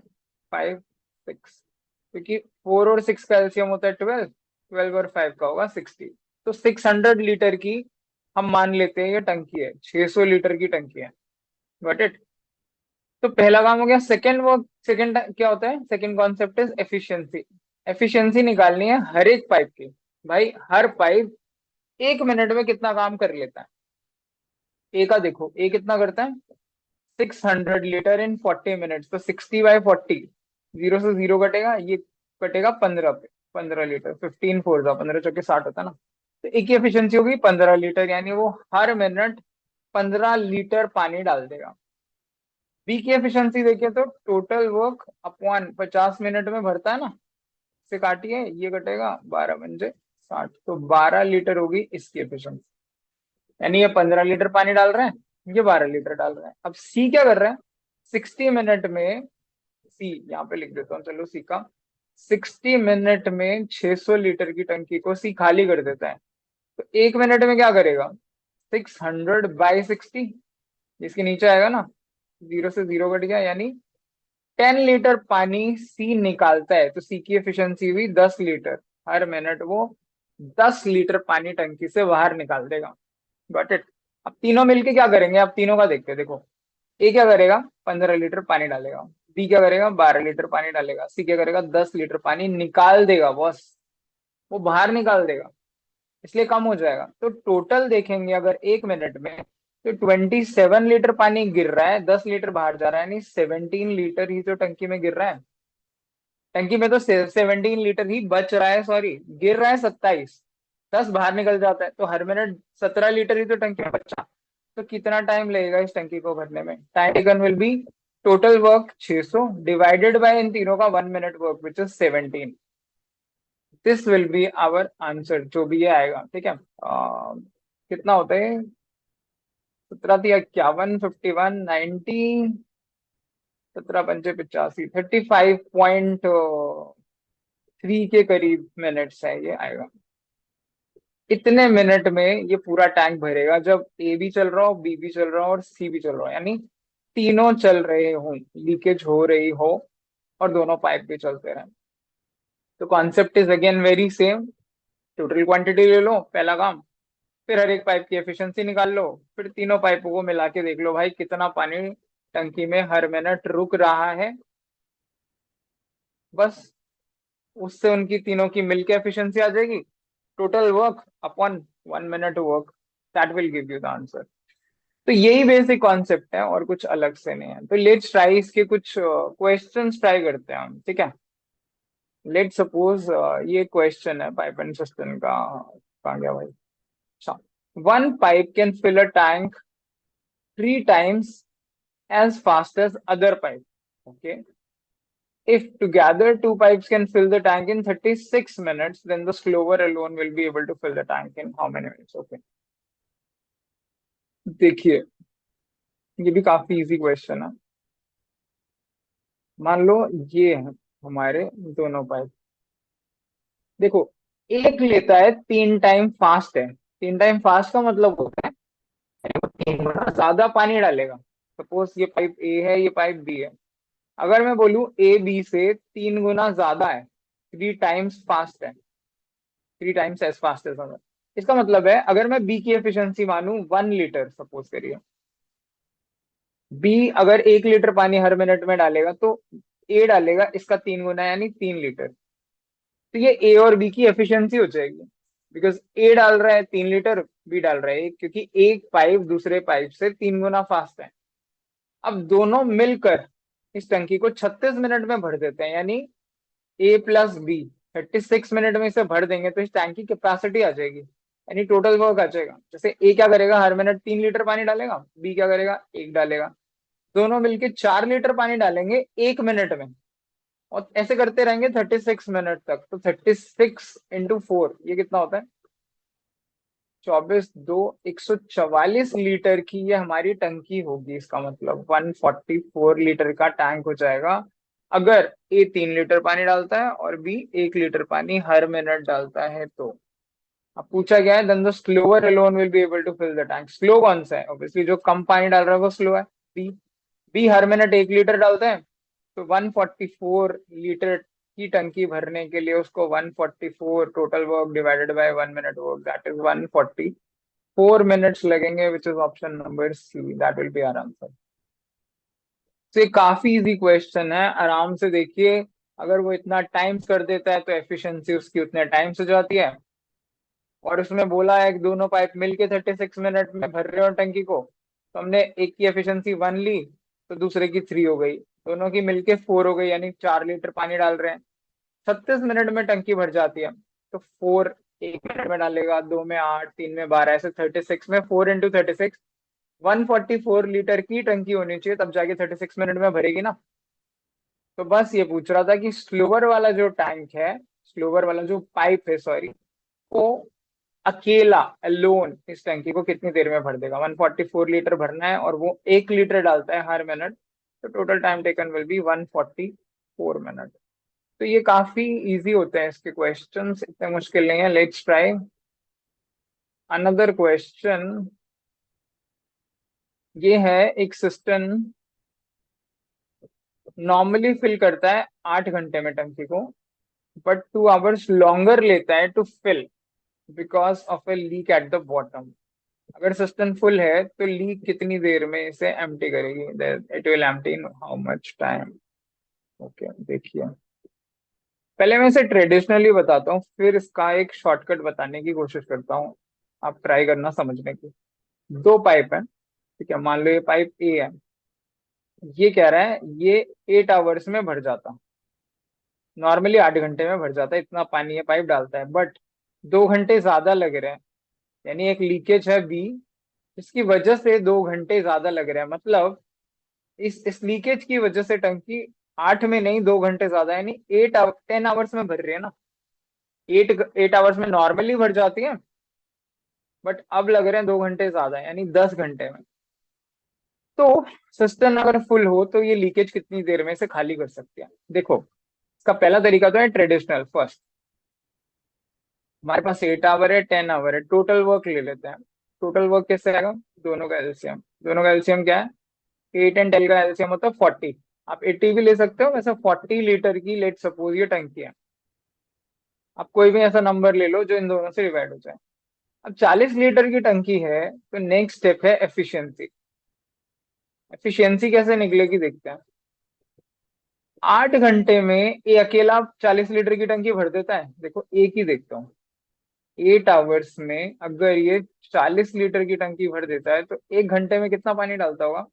5, 6, क्योंकि 4 और 6 का एलसीएम होता है 12, 12 और 5 का होगा 60। तो 600 लीटर की हम मान लेते हैं ये टंकी है, 600 लीटर की टंकी है। Got it. तो पहला काम हो गया। सेकंड वर्क, सेकंड क्या होता है, second concept is efficiency. Efficiency निकालनी है हर एक पाइप की। भाई हर पाइप 1 मिनट में कितना काम कर लेता है। ए का देखो, ए कितना करता है, 600 लीटर इन 40 मिनट्स, तो 60/40, जीरो से जीरो कटेगा, ये कटेगा 15 पे, 15 लीटर, 15 4 15 चौके 60 होता है ना। तो ए की एफिशिएंसी होगी 15 लीटर, यानी वो हर मिनट 15 लीटर पानी डाल देगा। बी की एफिशिएंसी देखें तो टोटल वर्क अपॉन 50 मिनट में भरता है ना, से काटिए ये कटेगा, 12 पंजे 60, तो 12 लीटर होगी इसकी एफिशिएंसी। यानी ये 15 लीटर पानी डाल रहे हैं, ये 12 लीटर डाल रहे हैं। अब सी क्या कर रहे हैं, 60 मिनट में, सी यहाँ पे लिख देता हूँ, चलो सी का 60 मिनट में 600 लीटर की टंकी को सी खाली कर देता है, तो 1 मिनट में क्या करेगा? 600/60, इसके नीचे आएगा ना, जीरो से जीरो कट गया, यानी 10 लीटर पानी सी निकालता है, तो सी की एफिशिएंसी हुई 10 लीटर। हर मिनट वो 10 लीटर पानी टंकी से बाहर निकाल देगा। Got it? अब तीनों मिलके क्या करेंगे, अब तीनों का देखते हैं। देखो, ए क्या करेगा? 15 लीटर पानी डालेगा। बी क्या करेगा? 12 लीटर पानी डालेगा। सी क्या करेगा? 10 लीटर पानी निकाल देगा बॉस, वो बाहर निकाल देगा, इसलिए कम हो जाएगा। तो टोटल देखेंगे अगर 1 मिनट में, तो 27 लीटर पानी गिर रहा है, 10 लीटर बाहर जा रहा है, यानी 17 लीटर ही तो टंकी में गिर रहा है। टंकी में तो 17 लीटर ही बच रहा है, सॉरी, गिर रहा है 27, 10 बाहर निकल जाता है, तो हर मिनट 17 लीटर ही तो टंकी में बचा। तो कितना टाइम लगेगा इस टंकी को भरने में? Time taken will be total work 600 divided by इन तीनों का 1 minute work which is 17। This will be our answer, जो भी ये आएगा। ठीक है, कितना होता है? 17 × 51 17 × 5 85, 35.3 के करीब मिनट्स है ये आएगा। इतने मिनट में ये पूरा टैंक भरेगा, जब ए भी चल रहा हो, बी भी चल रहा हो और सी भी चल रहा हो, यानी तीनों चल रहे हो, लीकेज हो रही हो और दोनों पाइप भी चलते रहे। तो concept is again very same. Total quantity ले लो, पहला काम, फिर हर एक पाइप की एफिशिएंसी निकाल लो, फिर तीनों पाइपों को मिला के देख लो भाई कितना पानी टंकी में हर मिनट रुक रहा है। बस उससे उनकी तीनों की मिलके एफिशिएंसी आ जाएगी। Total work upon 1 minute work, that will give you the answer. तो यही बेसिक कॉन्सेप्ट है और कुछ अलग से नहीं है। तो लेट्स ट्राई इसके कुछ क्वेश्चंस ट्राई करते हैं हम, ठीक है? लेट सपोज ये क्वेश्चन है पाइप एंड सिस्टम का। कहाँ गया भाई? अच्छा, one pipe can fill a tank 3 times as fast as other pipe. Okay. If together two pipes can fill the tank in 36 minutes, then the slower alone will be able to fill the tank in how many minutes? Okay. देखिए, ये भी काफी easy question है। मान लो ये है हमारे दोनों पाइप। देखो, एक लेता है 3 टाइम फास्ट है। 3 टाइम फास्ट का मतलब होता है वो 3 गुना ज्यादा पानी डालेगा। सपोज ये पाइप ए है, ये पाइप बी है। अगर मैं बोलूं ए बी से 3 गुना ज्यादा है, 3 टाइम्स फास्ट है, 3 times as fast as other, इसका मतलब है अगर मैं बी की एफिशिएंसी मानूं 1 लीटर, सपोज करिए, बी अगर 1 लीटर पानी हर मिनट में डालेगा, तो ए डालेगा इसका 3 गुना, यानी 3 लीटर। तो ये ए और बी की एफिशिएंसी हो जाएगी, बिकॉज ए डाल रहा है 3 लीटर, बी डाल रहा है 1, क्योंकि एक पाइप दूसरे पाइप से 3 गुना फास्ट है। अब दोनों मिलकर इस टंकी को 36 मिनट में भर देते हैं, यानी ए प्लस बी 36 मिनट में इसे भर देंगे, तो इस टैंक की कैपेसिटी आ जाएगी, यानी टोटल वर्क आ जाएगा। जैसे ए क्या करेगा, हर मिनट 3 लीटर पानी डालेगा, बी क्या करेगा, 1 डालेगा, दोनों मिलके 4 लीटर पानी डालेंगे 1 मिनट में, और ऐसे करते रहेंगे 36 मिनट तक। तो 36 × 4 ये कितना होता है? 24 2 144 लीटर की ये हमारी टंकी होगी। इसका मतलब 144 लीटर का टैंक हो जाएगा, अगर ए 3 लीटर पानी डालता है और बी 1 लीटर पानी हर मिनट डालता है। तो अब पूछा गया है, then the slower alone will be able to fill the tank. Slow कौन सा है? ऑब्वियसली जो कम पानी डाल रहा है वो स्लो है, बी। बी हर मिनट 1 लीटर डालता है, तो 144 लीटर की टंकी भरने के लिए उसको 144 total work divided by 1 minute work, that is 144 minutes लगेंगे, which is option number C, that will be our answer. तो ये काफी इजी क्वेश्चन है, आराम से देखिए। अगर वो इतना टाइम्स कर देता है तो एफिशिएंसी उसकी उतने टाइम्स हो जाती है। और उसमें बोला है कि दोनों पाइप मिलके 36 मिनट में भर रहे हो टंकी को, तो हमने एक की एफिशिएंसी 1 ली, तो दूसरे की 3 हो गई, दोनों की मिलके 4 हो गई, यानी 4 लीटर पानी डाल रहे हैं। 36 मिनट में टंकी भर जाती है, तो 4 1 मिनट में डालेगा, 2 में 8, 3 में 12, ऐसे 36 में 4 × 36, 144 लीटर की टंकी होनी चाहिए, तब जाके 36 मिनट में भरेगी ना। तो बस ये पूछ रहा था कि स्लोवर वाला जो टैंक है, स्लोवर वाला जो पाइप है, सॉरी, वो अकेला अलोन इस टंकी को कितनी देर में भर देगा? 144 लीटर भरना है और वो 1 लीटर डालता है हर मिनट, तो total time taken will B 144 minute. तो ये काफी इजी होते हैं इसके क्वेश्चंस, इतने मुश्किल नहीं है। Let's try another question. ये है, एक सिस्टम नॉर्मली फिल करता है 8 घंटे में टंकी को, बट 2 आवर्स लॉन्गर लेता है to fill because of a leak at the bottom. अगर सिस्टम फुल है तो लीक कितनी देर में इसे एम्प्टी करेगी? It will empty in how much time? Okay, देखिए, पहले मैं इसे ट्रेडिशनली बताता हूँ, फिर इसका एक शॉर्टकट बताने की कोशिश करता हूँ। आप ट्राई करना समझने की। दो पाइप है, ठीक है, मान लो ये पाइप ए है। ये कह रहा है ये 8 आवर्स में भर जाता, नॉर्मली 8 घंटे में भर जाता है, इतना पानी ये पाइप डालता है, बट 2 घंटे ज्यादा लग रहे हैं। यानी एक लीकेज है बी, इसकी वजह से 2 घंटे ज्यादा लग रहे हैं। मतलब इस लीकेज की वजह से टंकी 8 में नहीं, 2 घंटे ज्यादा, यानी 10 आवर्स में भर रही है ना। 8 आवर्स में नॉर्मली भर जाती है, बट अब लग रहे हैं 2 घंटे ज्यादा, यानी 10 घंटे में। तो सिस्टम अगर फुल हो तो ये लीकेज कितनी देर में से खाली कर सकती है? देखो, इसका पहला तरीका तो है ट्रेडिशनल। फर्स्ट, हमारे पास 8 आवर है, 10 आवर है, टोटल वर्क ले लेते हैं। टोटल वर्क कैसे आएगा? दोनों का एलसीएम। दोनों का एलसीएम क्या है? 8 एंड 10 का एलसीएम होता है 40। आप 80 भी ले सकते हो, वैसे 40 लीटर की लेट सपोज ये टंकी है। आप कोई भी ऐसा नंबर ले लो जो इन दोनों से डिवाइड हो जाए। अब 40 लीटर की टंकी है, तो नेक्स्ट स्टेप है एफिशिएंसी। एफिशिएंसी कैसे निकलेगी देखते हैं। 8 घंटे में ये अकेला 40 लीटर की टंकी भर देता है? देखो, एक ही देखता हूँ। 8 आवर्स में अगर ये 40 लीटर की टंकी भर देता है, तो 1 घंटे में कितना पानी डालता होगा?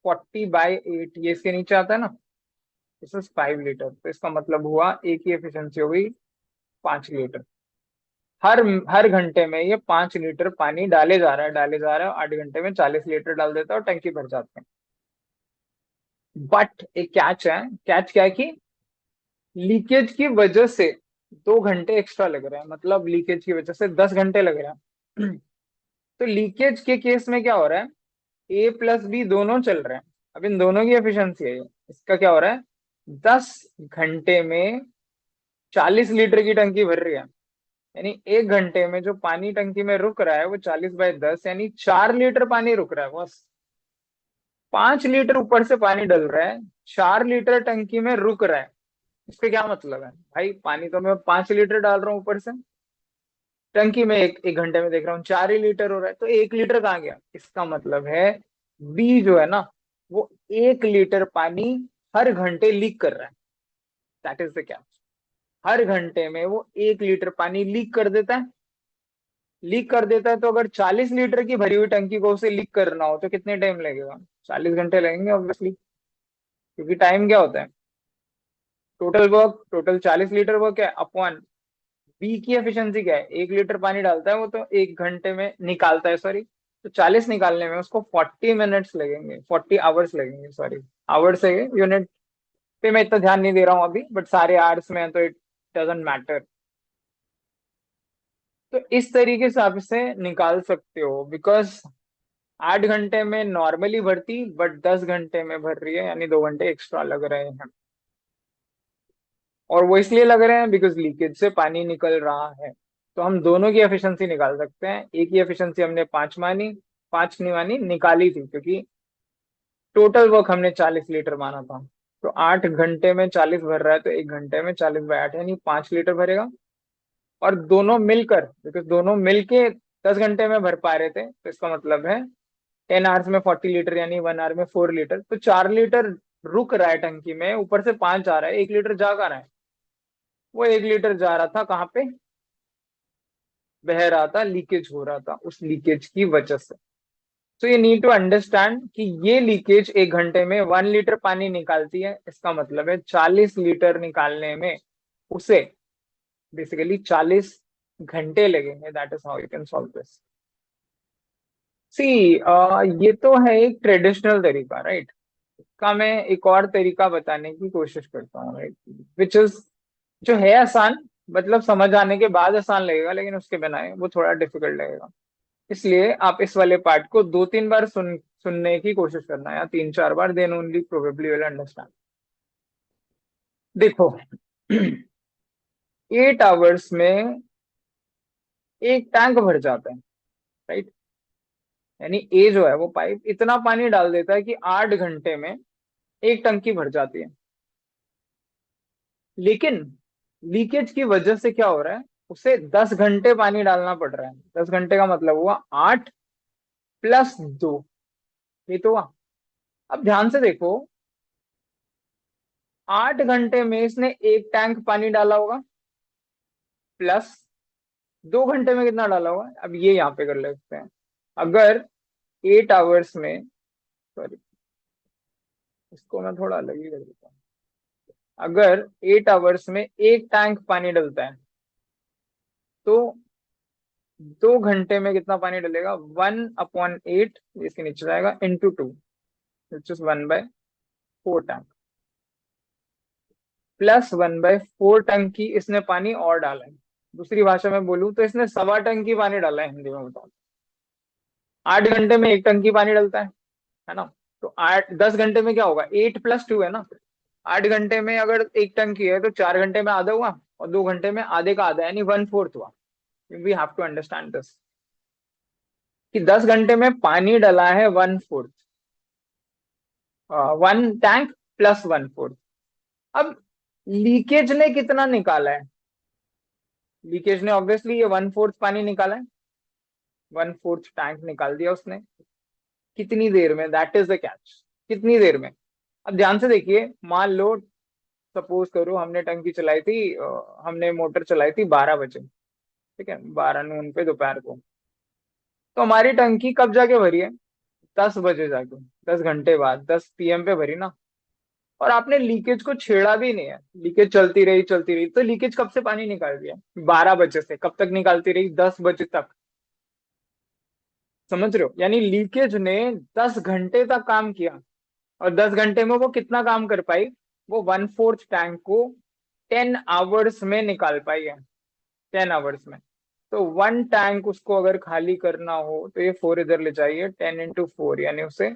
40/8, ये इसके नीचे आता है ना। दिस इज 5 लीटर, तो इसका मतलब हुआ एक ही एफिशिएंसी हो गई 5 लीटर। हर हर घंटे में ये 5 लीटर पानी डाले जा रहा है, डाले जा रहा है, 8 घंटे में 40 लीटर डाल देता है और टंकी भर जाती है। बट एक कैच है। कैच क्या है कि लीकेज की वजह से 2 घंटे एक्स्ट्रा लग रहे हैं, मतलब लीकेज की वजह से 10 घंटे लग रहे हैं। तो लीकेज के केस में क्या हो रहा है? ए प्लस बी दोनों चल रहे हैं। अब इन दोनों की एफिशिएंसी है ये। इसका क्या हो रहा है? 10 घंटे में 40 लीटर की टंकी भर रही है, यानी 1 घंटे में जो पानी टंकी में रुक रहा है वो 40/10, यानी 4 लीटर पानी रुक रहा है बस। 5 लीटर ऊपर से पानी डल रहा है, 4 लीटर टंकी में रुक रहा है। इसका क्या मतलब है भाई? पानी तो मैं 5 लीटर डाल रहा हूँ ऊपर से, टंकी में एक घंटे में देख रहा हूँ 4 ही लीटर हो रहा है, तो 1 लीटर कहाँ गया? इसका मतलब है बी जो है ना, वो 1 लीटर पानी हर घंटे लीक कर रहा है। दैट इज द क्या, हर घंटे में वो 1 लीटर पानी लीक कर देता है। लीक कर देता है, तो अगर 40 लीटर की भरी हुई टंकी को उसे लीक करना हो तो कितने टाइम लगेगा? 40 घंटे लगेंगे ऑब्वियसली, क्योंकि टाइम क्या होता है? Total work, total 40 litre work है अपॉन बी की एफिशिएंसी क्या है? 1 लीटर पानी डालता है वो, तो 1 घंटे में निकालता है, सॉरी। तो 40 निकालने में उसको 40 मिनट्स लगेंगे, 40 आवर्स लगेंगे, सॉरी। आवर्स है यूनिट पे, मैं इतना ध्यान नहीं दे रहा हूँ अभी, बट सारे आवर्स में है तो इट डजेंट मैटर। तो इस तरीके से आप इसे निकाल सकते हो, बिकॉज 8 घंटे में नॉर्मली भरती, बट 10 घंटे में भर रही है, यानी 2 घंटे एक्स्ट्रा लग रहे हैं। और वो इसलिए लग रहे हैं बिकॉज लीकेज से पानी निकल रहा है। तो हम दोनों की एफिशिएंसी निकाल सकते हैं। एक ही एफिशिएंसी हमने 5 मानी, 5 नहीं मानी, निकाली थी, क्योंकि टोटल वर्क हमने 40 लीटर माना था। तो 8 घंटे में 40 भर रहा है, तो 1 घंटे में 40/8, यानी 5 लीटर भरेगा। और दोनों मिलकर, बिकॉज दोनों मिलके 10 घंटे में भर पा रहे थे, तो इसका मतलब है 10 आवर्स में 40 लीटर, यानी 1 आवर में 4 लीटर, तो 4 लीटर रुक रहा है टंकी में, ऊपर से 5 आ रहा है, 1 लीटर जा कर रहा है। वो 1 लीटर जा रहा था कहाँ पे? बह रहा था, लीकेज हो रहा था, उस लीकेज की वजह से। तो ये नीड टू अंडरस्टैंड कि ये लीकेज 1 घंटे में 1 लीटर पानी निकालती है, इसका मतलब है 40 लीटर निकालने में उसे बेसिकली 40 घंटे लगेंगे। That is how you can solve this. See, ये तो है एक ट्रेडिशनल तरीका, राइट? का मैं एक और तरीका बताने की कोशिश करता हूँ, राइट, विच इज, जो है आसान, मतलब समझ आने के बाद आसान लगेगा, लेकिन उसके बिना वो थोड़ा डिफिकल्ट लगेगा। इसलिए आप इस वाले पार्ट को 2-3 बार सुनने की कोशिश करना, या 3-4 बार, then only probably will understand. देखो, 8 आवर्स में एक टैंक भर जाता है, राइट। यानी ए जो है वो पाइप इतना पानी डाल देता है कि 8 घंटे में एक टंकी भर जाती है। लेकिन लीकेज की वजह से क्या हो रहा है, उसे 10 घंटे पानी डालना पड़ रहा है। 10 घंटे का मतलब हुआ 8 + 2, ये तो हुआ। अब ध्यान से देखो, 8 घंटे में इसने एक टैंक पानी डाला होगा, प्लस 2 घंटे में कितना डाला होगा, अब ये यहाँ पे कर लेते हैं। अगर 8 आवर्स में, सॉरी इसको मैं थोड़ा अलग ही कर देता हूँ। अगर 8 आवर्स में एक टैंक पानी डलता है, तो 2 घंटे में कितना पानी डलेगा, 1/8, इसके नीचे जाएगा, × 2, विच इज 1/4 टैंक, प्लस 1/4 टंकी इसने पानी और डाला है। दूसरी भाषा में बोलूं तो इसने 1.25 टंकी पानी डाला है, हिंदी में बताओ। 8 घंटे में एक टंकी पानी डलता है ना। तो 10 घंटे में क्या होगा, 8 + 2 है ना। 8 घंटे में अगर एक टंकी है तो 4 घंटे में आधा हुआ, और 2 घंटे में आधे का आधा, यानी 1/4 हुआ। We have to understand this, कि 10 घंटे में पानी डला है 1/4, 1 टैंक प्लस 1/4। अब लीकेज ने कितना निकाला है, लीकेज ने ऑब्वियसली ये 1/4 पानी निकाला है, 1/4 टैंक निकाल दिया उसने। कितनी देर में, दैट इज द कैच, कितनी देर में। अब ध्यान से देखिए, मान लो सपोज करो हमने टंकी चलाई थी, हमने मोटर चलाई थी 12 बजे, ठीक है, 12 नून पे दोपहर को। तो हमारी टंकी कब जाके भरी है, 10 बजे जाके, 10 घंटे बाद, 10 PM पे भरी ना। और आपने लीकेज को छेड़ा भी नहीं है, लीकेज चलती रही, तो लीकेज कब से पानी निकाल दिया, 12 बजे से कब तक निकालती रही, 10 बजे तक। समझ रहे हो, यानी लीकेज ने 10 घंटे तक काम किया। और 10 घंटे में वो कितना काम कर पाई, वो 1/4 टैंक को 10 आवर्स में निकाल पाई है, 10 आवर्स में। तो 1 टैंक उसको अगर खाली करना हो तो ये 4 इधर ले जाइए, 10 × 4, यानी उसे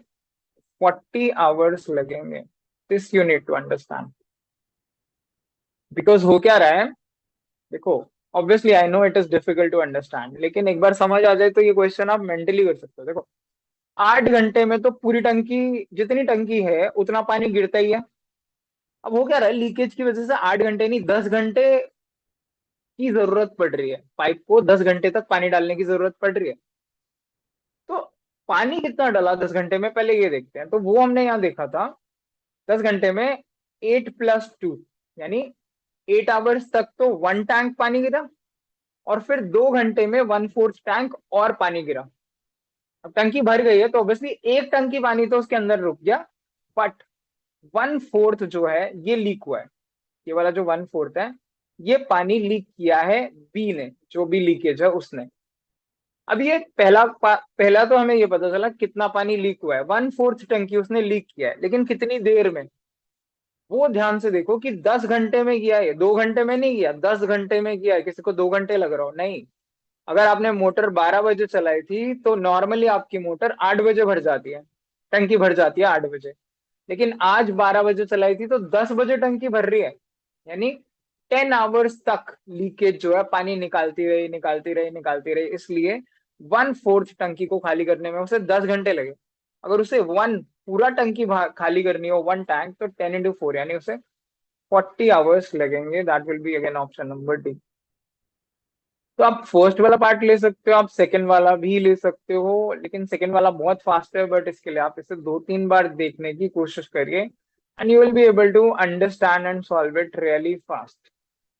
40 आवर्स लगेंगे। This you need to understand, because हो क्या रहा है, देखो, obviously I know it is difficult to understand, लेकिन एक बार समझ आ जाए तो ये क्वेश्चन आप मेंटली कर सकते हो। देखो, 8 घंटे में तो पूरी टंकी, जितनी टंकी है उतना पानी गिरता ही है। अब हो क्या रहा है, लीकेज की वजह से 8 घंटे नहीं, 10 घंटे की जरूरत पड़ रही है, पाइप को 10 घंटे तक पानी डालने की जरूरत पड़ रही है। तो पानी कितना डला 10 घंटे में, पहले ये देखते हैं। तो वो हमने यहाँ देखा था, 10 घंटे में 8 + 2, यानी 8 आवर्स तक तो 1 टैंक पानी गिरा, और फिर 2 घंटे में 1/4 टैंक और पानी गिरा। अब टंकी भर गई है तो ऑब्वियसली एक टंकी पानी तो उसके अंदर रुक गया, बट 1/4 जो है ये लीक हुआ है। ये वाला जो 1/4 है, ये पानी लीक किया है बी ने, जो भी लीकेज है उसने। अब ये पहला तो हमें ये पता चला कितना पानी लीक हुआ है, 1/4 टंकी उसने लीक किया है, लेकिन कितनी देर में, वो ध्यान से देखो कि 10 घंटे में किया है, 2 घंटे में नहीं किया, 10 घंटे में किया है। किसी को 2 घंटे लग रहा हो, नहीं। अगर आपने मोटर 12 बजे चलाई थी तो नॉर्मली आपकी मोटर 8 बजे भर जाती है, टंकी भर जाती है 8 बजे। लेकिन आज 12 बजे चलाई थी तो 10 बजे टंकी भर रही है, यानी 10 आवर्स तक लीकेज जो है पानी निकालती रही, निकालती रही, निकालती रही। इसलिए 1/4 टंकी को खाली करने में उसे 10 घंटे लगे। अगर उसे वन पूरा टंकी खाली करनी हो, 1 टैंक, तो 10 × 4, यानी उसे 40 आवर्स लगेंगे। That will be again option number D. तो आप फर्स्ट वाला पार्ट ले सकते हो, आप सेकंड वाला भी ले सकते हो, लेकिन सेकंड वाला बहुत फास्ट है, बट इसके लिए आप इसे 2-3 बार देखने की कोशिश करिए, and you will be able to understand and solve it really fast.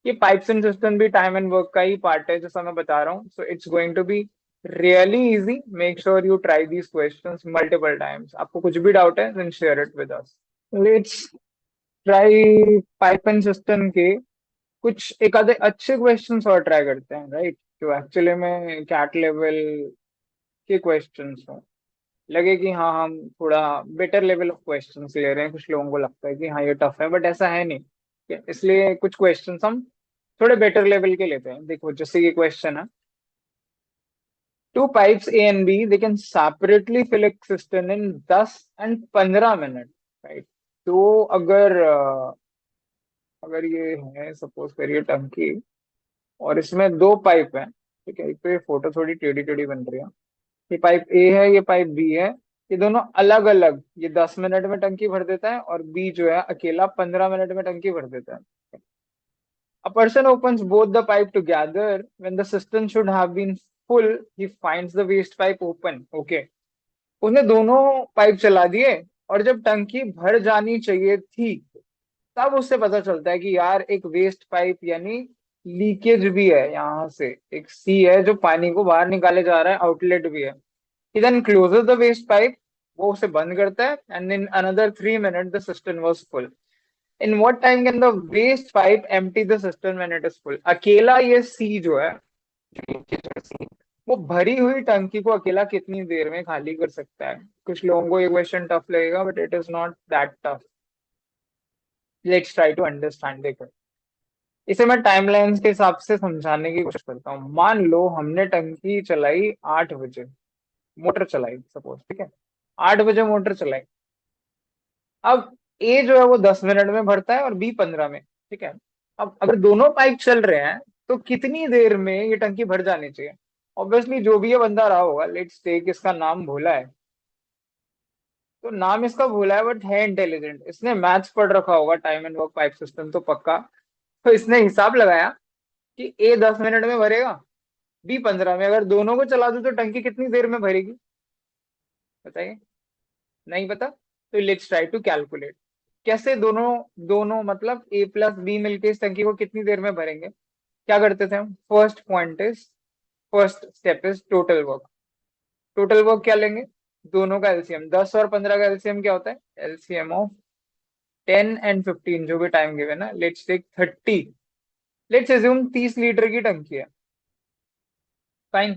ये पाइप्स एंड सिस्टम भी टाइम एंड वर्क का ही पार्ट है, जैसा मैं बता रहा हूँ। So it's going to be really easy. Make sure you try these questions multiple times. आपको कुछ भी डाउट है, then share it with us. Let's try pipe and cistern के कुछ एक आधे अच्छे क्वेश्चंस और ट्राई करते हैं, राइट, जो एक्चुअली में कैट लेवल के क्वेश्चंस हो, लगे कि हाँ हम थोड़ा बेटर लेवल ऑफ क्वेश्चंस ले रहे हैं। कुछ लोगों को लगता है कि हाँ ये टफ है, बट ऐसा है नहीं। इसलिए कुछ क्वेश्चंस हम थोड़े बेटर लेवल के लेते हैं। देखो, जैसे ये क्वेश्चन है, two pipes A and B, they can separately fill a cistern in 10 and 15 minute, right. तो अगर अगर ये है सपोज करिए टंकी, और इसमें दो पाइप है, ठीक है, एक तो ये फोटो थोड़ी टेढ़ी टेढ़ी बन रही है, ये पाइप ए है, ये पाइप बी है, ये दोनों अलग अलग, ये 10 मिनट में टंकी भर देता है और बी जो है अकेला 15 मिनट में टंकी भर देता है। A person opens both the pipe together when the system should have been full. He finds the waste pipe open. Okay. उसने दोनों पाइप चला दिए, और जब टंकी भर जानी चाहिए थी तब उससे पता चलता है कि यार एक वेस्ट पाइप यानी लीकेज भी है, यहाँ से एक सी है जो पानी को बाहर निकाले जा रहा है, आउटलेट भी है। He then closes the waste pipe, वो उसे बंद करता है, and in another 3 minutes the cistern was full. In what time can the waste pipe empty the cistern when it is full? अकेला ये सी जो है, वो भरी हुई टंकी को अकेला कितनी देर में खाली कर सकता है? कुछ लोगों को ये क्वेश्चन टफ लगेगा, but it is not that tough. Let's try to understand. देखो, इसे मैं टाइमलाइंस के हिसाब से समझाने की कोशिश करता हूँ। मान लो हमने टंकी चलाई 8 बजे, मोटर चलाई सपोज, ठीक है, 8 बजे मोटर चलाई। अब ए जो है वो 10 मिनट में भरता है और बी 15 में, ठीक है। अब अगर दोनों पाइप चल रहे हैं तो कितनी देर में ये टंकी भर जानी चाहिए? ऑब्वियसली जो भी ये बंदा रहा होगा, लेट्स टेक इसका नाम भोला है, तो नाम इसका भोला है बट है इंटेलिजेंट, इसने मैथ्स पढ़ रखा होगा, time and work pipe system तो पक्का। तो इसने हिसाब लगाया कि ए 10 मिनट में भरेगा, बी 15 में, अगर दोनों को चला दूं तो टंकी कितनी देर में भरेगी? बताइए। नहीं पता? तो लेट्स ट्राई टू कैलकुलेट। कैसे? दोनों दोनों मतलब ए प्लस बी मिलके इस टंकी को कितनी देर में भरेंगे? क्या करते थे हम? First step is total work. Total work क्या लेंगे? दोनों का एलसीएम, 10 और 15 का एलसीएम क्या होता है? एलसीएम ऑफ 10 एंड 15, जो भी टाइम गिवन है, let's take 30। Let's assume 30 litre की टंकी है। फाइन।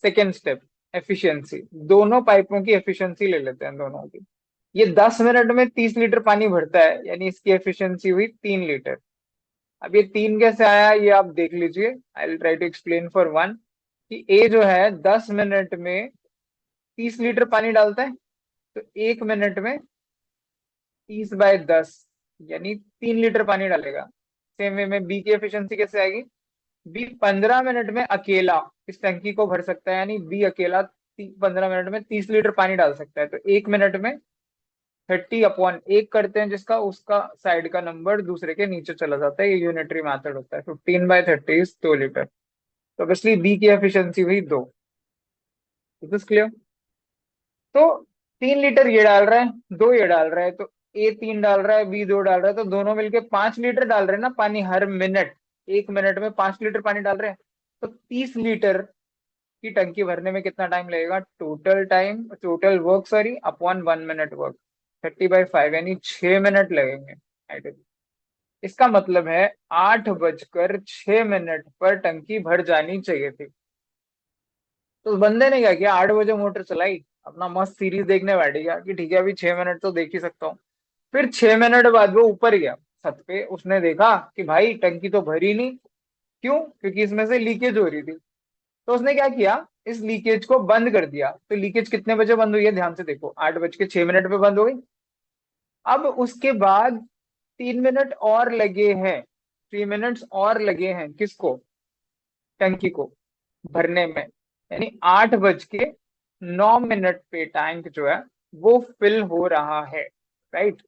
Second step, efficiency. दोनों पाइपों की एफिशिएंसी ले लेते हैं, दोनों की। ये 10 मिनट में 30 लीटर पानी भरता है, यानी इसकी एफिशिएंसी हुई 3 लीटर। अब ये तीन कैसे आया ये आप देख लीजिए, I will try to explain for one. कि ए जो है 10 मिनट में 30 लीटर पानी डालता है, तो 1 मिनट में 30/10 यानी 3 लीटर पानी डालेगा। सेम वे में बी की एफिशिएंसी कैसे आएगी? बी 15 मिनट में अकेला इस टंकी को भर सकता है, यानी बी अकेला 15 मिनट में 30 लीटर पानी डाल सकता है। तो 1 मिनट में 30/1 करते हैं, जिसका उसका साइड का नंबर दूसरे के नीचे चला जाता है, ये यूनिटरी मेथड होता है। 15/30 इज 2 लीटर। तो ऑब्वियसली बी की एफिशिएंसी हुई 2। Is this clear? तो 3 लीटर ये डाल रहा है, दो ये डाल रहा है, तो ए 3 डाल रहा है, बी 2 डाल रहा है, तो दोनों मिलके 5 लीटर डाल रहे हैं ना पानी हर मिनट। 1 मिनट में 5 लीटर पानी डाल रहे हैं, तो 30 लीटर की टंकी भरने में कितना टाइम लगेगा? Total time, total work sorry, upon 1 minute work, 30/5 यानी 6 मिनट लगेंगे। Right? इसका मतलब है 8:06 पर टंकी भर जानी चाहिए थी। तो उस बंदे ने क्या किया? 8 बजे मोटर चलाई, अपना मस्त सीरीज देखने बैठ गया कि ठीक है अभी 6 मिनट तो देख ही सकता हूँ। फिर 6 मिनट बाद वो ऊपर गया छत पे, उसने देखा कि भाई टंकी तो भरी नहीं। क्यों? क्योंकि इसमें से लीकेज हो रही थी। तो उसने क्या किया? इस लीकेज को बंद कर दिया। तो लीकेज कितने बजे बंद हुई है? ध्यान से देखो, 8:06 पे बंद हो गई। अब उसके बाद 3 मिनट और लगे हैं, 3 मिनट्स और लगे हैं किसको? टंकी को भरने में। यानी 8:09 पे टैंक जो है वो फिल हो रहा है। राइट?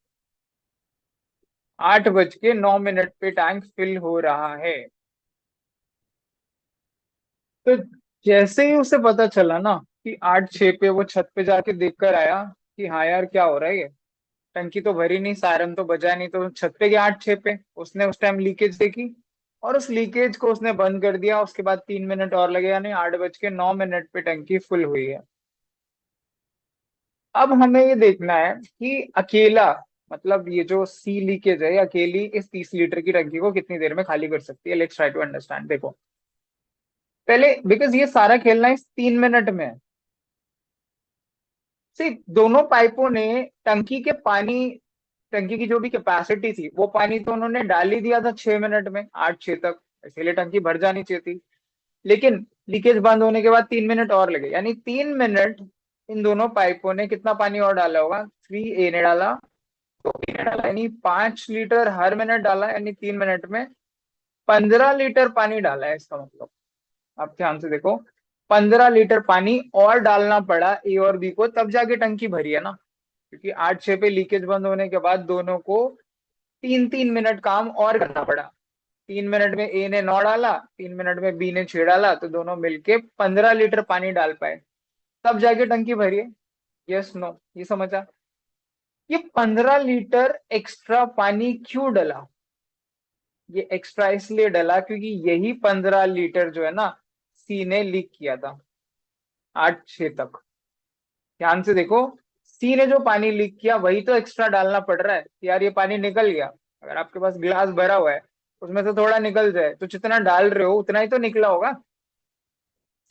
8:09 पे टैंक फिल हो रहा है। तो जैसे ही उसे पता चला ना कि 8:06 पे, वो छत पे जाके देख कर आया कि हाँ यार क्या हो रहा है ये, टंकी तो भरी नहीं, सायरन तो बजा नहीं। तो छत पे गया 8:06 पे, उसने उस टाइम लीकेज देखी और उस लीकेज को उसने बंद कर दिया। उसके बाद 3 मिनट और लगे, यानी 8:09 पे टंकी फुल हुई है। अब हमें ये देखना है कि अकेला, मतलब ये जो सी लीकेज है, ये अकेली इस 30 लीटर की टंकी को कितनी देर में खाली कर सकती है। Let's try to understand. देखो, पहले बिकॉज ये सारा खेलना इस 3 मिनट में है। सी, दोनों पाइपों ने टंकी के पानी, टंकी की जो भी कैपेसिटी थी वो पानी तो उन्होंने डाल ही दिया था 6 मिनट में, 8-6 तक, इसीलिए टंकी भर जानी चाहिए थी। लेकिन लीकेज बंद होने के बाद 3 मिनट और लगे, यानी 3 मिनट इन दोनों पाइपों ने कितना पानी और डाला होगा? 3A ने डाला, तो पीने डाला यानी 5 लीटर हर मिनट डाला, यानी 3 मिनट में 15 लीटर पानी डाला है, इसका मतलब। आप ध्यान से देखो, 15 लीटर पानी और डालना पड़ा ए और बी को, तब जाके टंकी भरी है ना। क्योंकि 8-6 पे लीकेज बंद होने के बाद दोनों को 3-3 मिनट काम और करना पड़ा। 3 मिनट में ए ने 9 डाला, 3 मिनट में बी ने 6 डाला, तो दोनों मिलके 15 लीटर पानी डाल पाए, तब जाके टंकी भरी है। यस नो, ये समझा? ये 15 लीटर एक्स्ट्रा पानी क्यों डला? ये एक्स्ट्रा इसलिए डला क्योंकि यही 15 लीटर जो है ना, सी ने लीक किया था 8-6 तक। ध्यान से देखो, सी ने जो पानी लीक किया वही तो एक्स्ट्रा डालना पड़ रहा है कि यार ये पानी निकल गया। अगर आपके पास गिलास भरा हुआ है, उसमें से थोड़ा निकल जाए, तो जितना डाल रहे हो उतना ही तो निकला होगा।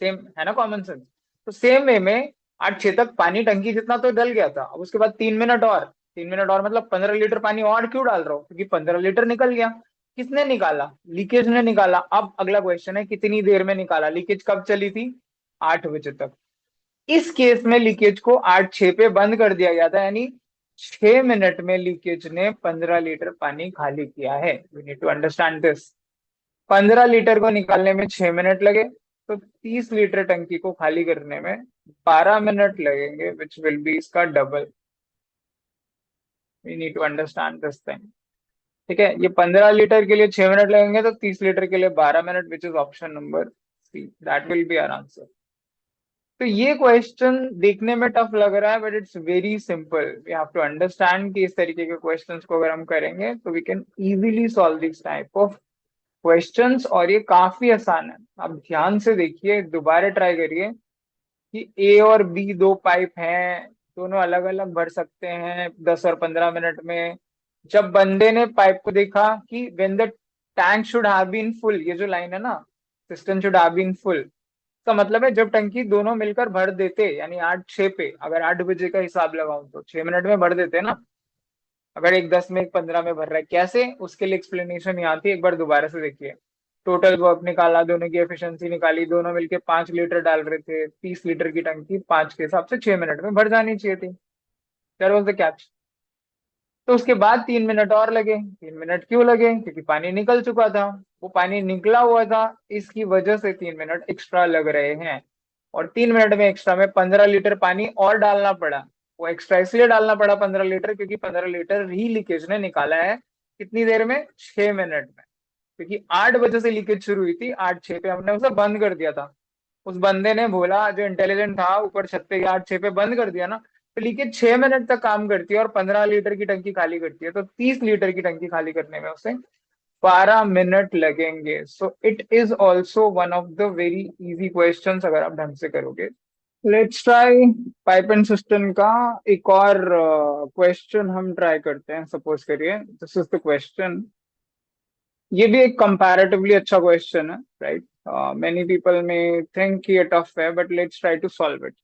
सेम है ना, कॉमन सेंस। तो सेम वे में 8-6 तक पानी टंकी जितना तो डल गया था, अब उसके बाद 3 मिनट और, 3 मिनट और मतलब 15 लीटर पानी और क्यों डाल रहा हो? क्योंकि 15 लीटर निकल गया। किसने निकाला? लीकेज ने निकाला। अब अगला क्वेश्चन है, कितनी देर में निकाला? लीकेज कब चली थी? 8 बजे तक। इस केस में लीकेज को 8-6 पे बंद कर दिया गया था, यानी 6 मिनट में लीकेज ने 15 लीटर पानी खाली किया है। We need to understand this. 15 litre को निकालने में 6 मिनट लगे, तो 30 लीटर टंकी को खाली करने में 12 मिनट लगेंगे, विच विल बी इसका डबल। We need to understand this thing. ठीक है, ये 15 लीटर के लिए 6 मिनट लगेंगे, तो 30 लीटर के लिए 12 minute, which is option number C, that will be our answer. तो ये क्वेश्चन देखने में टफ लग रहा है, but it's very simple. We have to understand कि इस तरीके के क्वेश्चंस को अगर हम करेंगे तो we can easily solve this type of questions, और ये काफी आसान है। आप ध्यान से देखिए, दोबारा ट्राई करिए कि ए और बी दो पाइप हैं, दोनों अलग अलग भर सकते हैं 10 और 15 मिनट में। जब बंदे ने पाइप को देखा कि when the tank should have been full, ये जो लाइन है ना, cistern should have been full, का मतलब है जब टंकी दोनों मिलकर भर देते, यानी 8-6 पे, अगर 8 बजे का हिसाब लगाऊं तो 6 मिनट में भर देते ना। अगर एक 10 में एक 15 में भर रहा है, कैसे? उसके लिए एक्सप्लेनेशन यहाँ थी, एक बार दोबारा से देखिए। टोटल वर्क निकाला, दोनों की एफिशिएंसी निकाली, दोनों मिलके 5 लीटर डाल रहे थे, 30 लीटर की टंकी 5 के हिसाब से 6 मिनट में भर जानी चाहिए थी। That was the catch. तो उसके बाद 3 मिनट और लगे। 3 मिनट क्यों लगे? क्योंकि पानी निकल चुका था, वो पानी निकला हुआ था, इसकी वजह से 3 मिनट एक्स्ट्रा लग रहे हैं। और 3 मिनट में एक्स्ट्रा में 15 लीटर पानी और डालना पड़ा। वो एक्स्ट्रा इसलिए डालना पड़ा 15 लीटर, क्योंकि 15 लीटर ही लीकेज ने निकाला है। कितनी देर में? 6 मिनट में। क्योंकि 8 बजे से लीकेज शुरू हुई थी, 8-6 पे हमने उसे बंद कर दिया था। उस बंदे ने बोला, जो इंटेलिजेंट था, ऊपर छत पे गया, 8-6 पे बंद कर दिया ना, तो लीकेज 6 मिनट तक काम करती है और 15 लीटर की टंकी खाली करती है, तो 30 लीटर की टंकी खाली करने में उसे 12 मिनट लगेंगे। सो it is also one of the very easy question अगर आप ढंग से करोगे। Let's try pipe and cistern का एक और क्वेश्चन हम ट्राई करते हैं। सपोज करिए दिस इज द क्वेश्चन। ये भी एक कंपैरेटिवली अच्छा क्वेश्चन है, राइट? मेनी पीपल में थिंक ये टफ है, but let's try to solve it.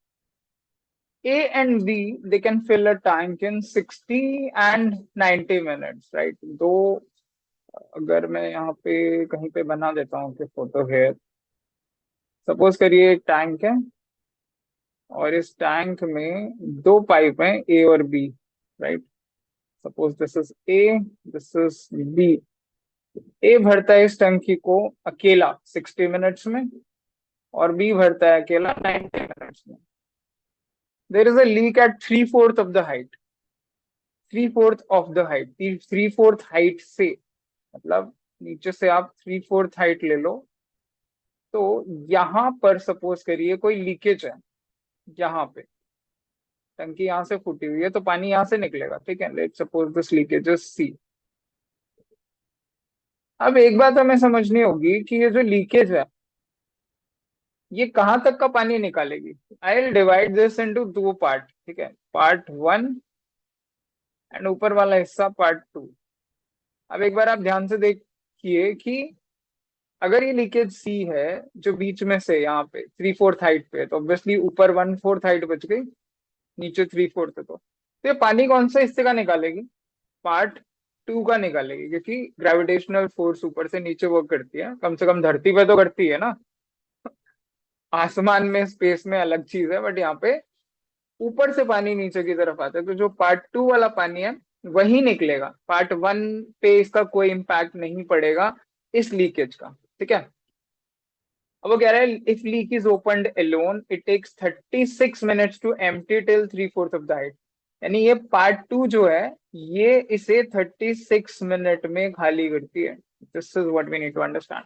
A and B, they can fill a tank in 60 and 90 minutes, right? दो, अगर मैं यहाँ पे कहीं पे बना देता हूँ कि फोटो है, सपोज करिए एक टैंक है, और इस टैंक में दो पाइप हैं, ए और B, right? Suppose this is A, this is B. A भरता है इस टंकी को अकेला 60 मिनट्स में, और बी भरता है अकेला 90 मिनट्स में। There is a leak at 3/4 of the height. 3/4 of the height, 3/4 height से, मतलब नीचे से आप 3/4 हाइट ले लो। तो यहां पर सपोज करिए कोई लीकेज है, यहाँ पे टंकी यहाँ से फूटी हुई है, तो पानी यहाँ से निकलेगा, ठीक है? Let suppose this leakage is C. अब एक बात हमें समझनी होगी कि ये जो लीकेज है, ये कहाँ तक का पानी निकालेगी। I will divide this into 2 part, ठीक है? पार्ट 1 एंड ऊपर वाला हिस्सा पार्ट 2। अब एक बार आप ध्यान से देखिए कि अगर ये लीकेज सी है, जो बीच में से यहाँ पे 3/4 हाइट पे है, तो ऑब्वियसली ऊपर 1/4 हाइट बच गई, नीचे 3/4 है, तो ये पानी कौन सा हिस्से का निकालेगी? पार्ट 2 का निकालेगी, क्योंकि ग्रेविटेशनल फोर्स ऊपर से नीचे वर्क करती है, कम से कम धरती पे तो करती है ना। आसमान में, स्पेस में अलग चीज है, बट यहाँ पे ऊपर से पानी नीचे की तरफ आता है, तो जो पार्ट 2 वाला पानी है वही निकलेगा, पार्ट वन पे इसका कोई इम्पैक्ट नहीं पड़ेगा इस लीकेज का। ठीक है, अब वो कह रहा है if leak is opened alone it takes 36 minutes to empty till 3/4 of the height. यानी ये पार्ट टू जो है ये इसे 36 मिनट में खाली करती है। This is what we need to understand.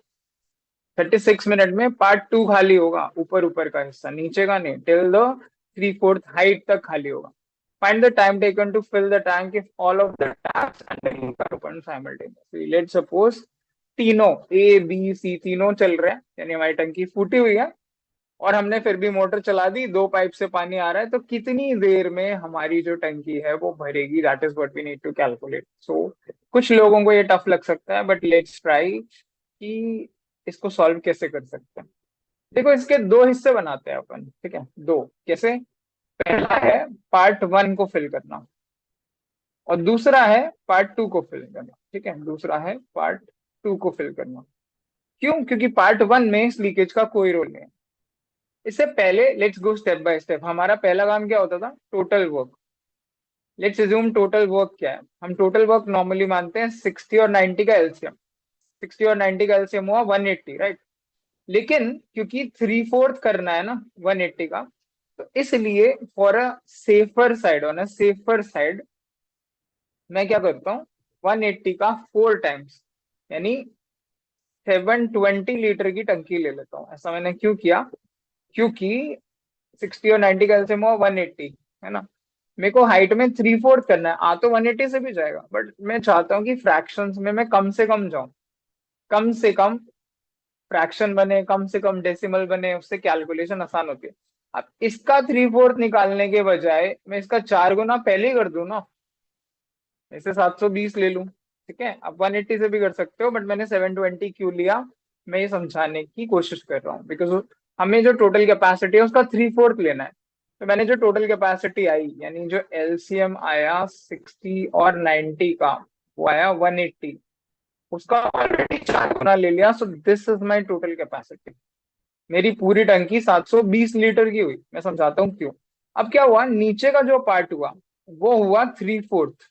36 minute में पार्ट टू खाली होगा, ऊपर ऊपर का हिस्सा, नीचे का नहीं, टिल द 3/4 हाइट तक खाली होगा। Find the time taken to fill the tank if all of the taps and the leak are open simultaneously. Let's suppose तीनों ए बी सी तीनों चल रहे हैं, यानी हमारी टंकी फूटी हुई है और हमने फिर भी मोटर चला दी, दो पाइप से पानी आ रहा है, तो कितनी देर में हमारी जो टंकी है वो भरेगी, that is what we need to calculate. So कुछ लोगों को ये टफ लग सकता है बट लेट्स ट्राई कि इसको सॉल्व कैसे कर सकते हैं। देखो इसके दो हिस्से बनाते हैं अपन, ठीक है, दो कैसे। पहला है पार्ट वन को फिल करना और दूसरा है पार्ट टू को फिल करना। ठीक है, दूसरा है पार्ट टू को फिल करना। क्यों? क्योंकि पार्ट वन में इस लीकेज का कोई रोल नहीं है। इससे पहले let's go step by step. हमारा पहला काम क्या होता था? Total work. Let's assume total work क्या है। हम टोटल वर्क नॉर्मली मानते हैं 60 और 90 का एलसीएम। 60 और 90 का एलसीएम हुआ 180, राइट। लेकिन क्योंकि 3/4 करना है ना 180 का, तो इसलिए for a safer side, on a safer side, मैं क्या करता हूँ 180 का 4 टाइम्स, यानी 720 लीटर की टंकी ले लेता हूँ। ऐसा मैंने क्यों किया? क्योंकि 60 और 90 का एलसीएम हुआ 180, है ना। मेरे को हाइट में 3/4 करना है, आ तो 180 से भी जाएगा बट मैं चाहता हूँ कि फ्रैक्शंस में मैं कम से कम जाऊं, कम से कम फ्रैक्शन बने, कम से कम डेसिमल बने, उससे कैलकुलेशन आसान होती है। अब इसका 3/4 निकालने के बजाय मैं इसका 4 गुना पहले ही कर दूं ना, ऐसे 720 ले लूं। ठीक है, अब 180 से भी कर सकते हो बट मैंने 720 क्यों लिया, मैं ये समझाने की कोशिश कर रहा हूँ। बिकॉज हमें जो टोटल कैपेसिटी है उसका 3/4 लेना है। तो मैंने जो टोटल कैपेसिटी आई, यानी जो एलसीएम आया 60 और 90 का, वो आया 180, उसका ऑलरेडी 4 गुना ले लिया। So this is my total capacity. मेरी पूरी टंकी 720 लीटर की हुई। मैं समझाता हूँ क्यों। अब क्या हुआ, नीचे का जो पार्ट हुआ वो हुआ 3/4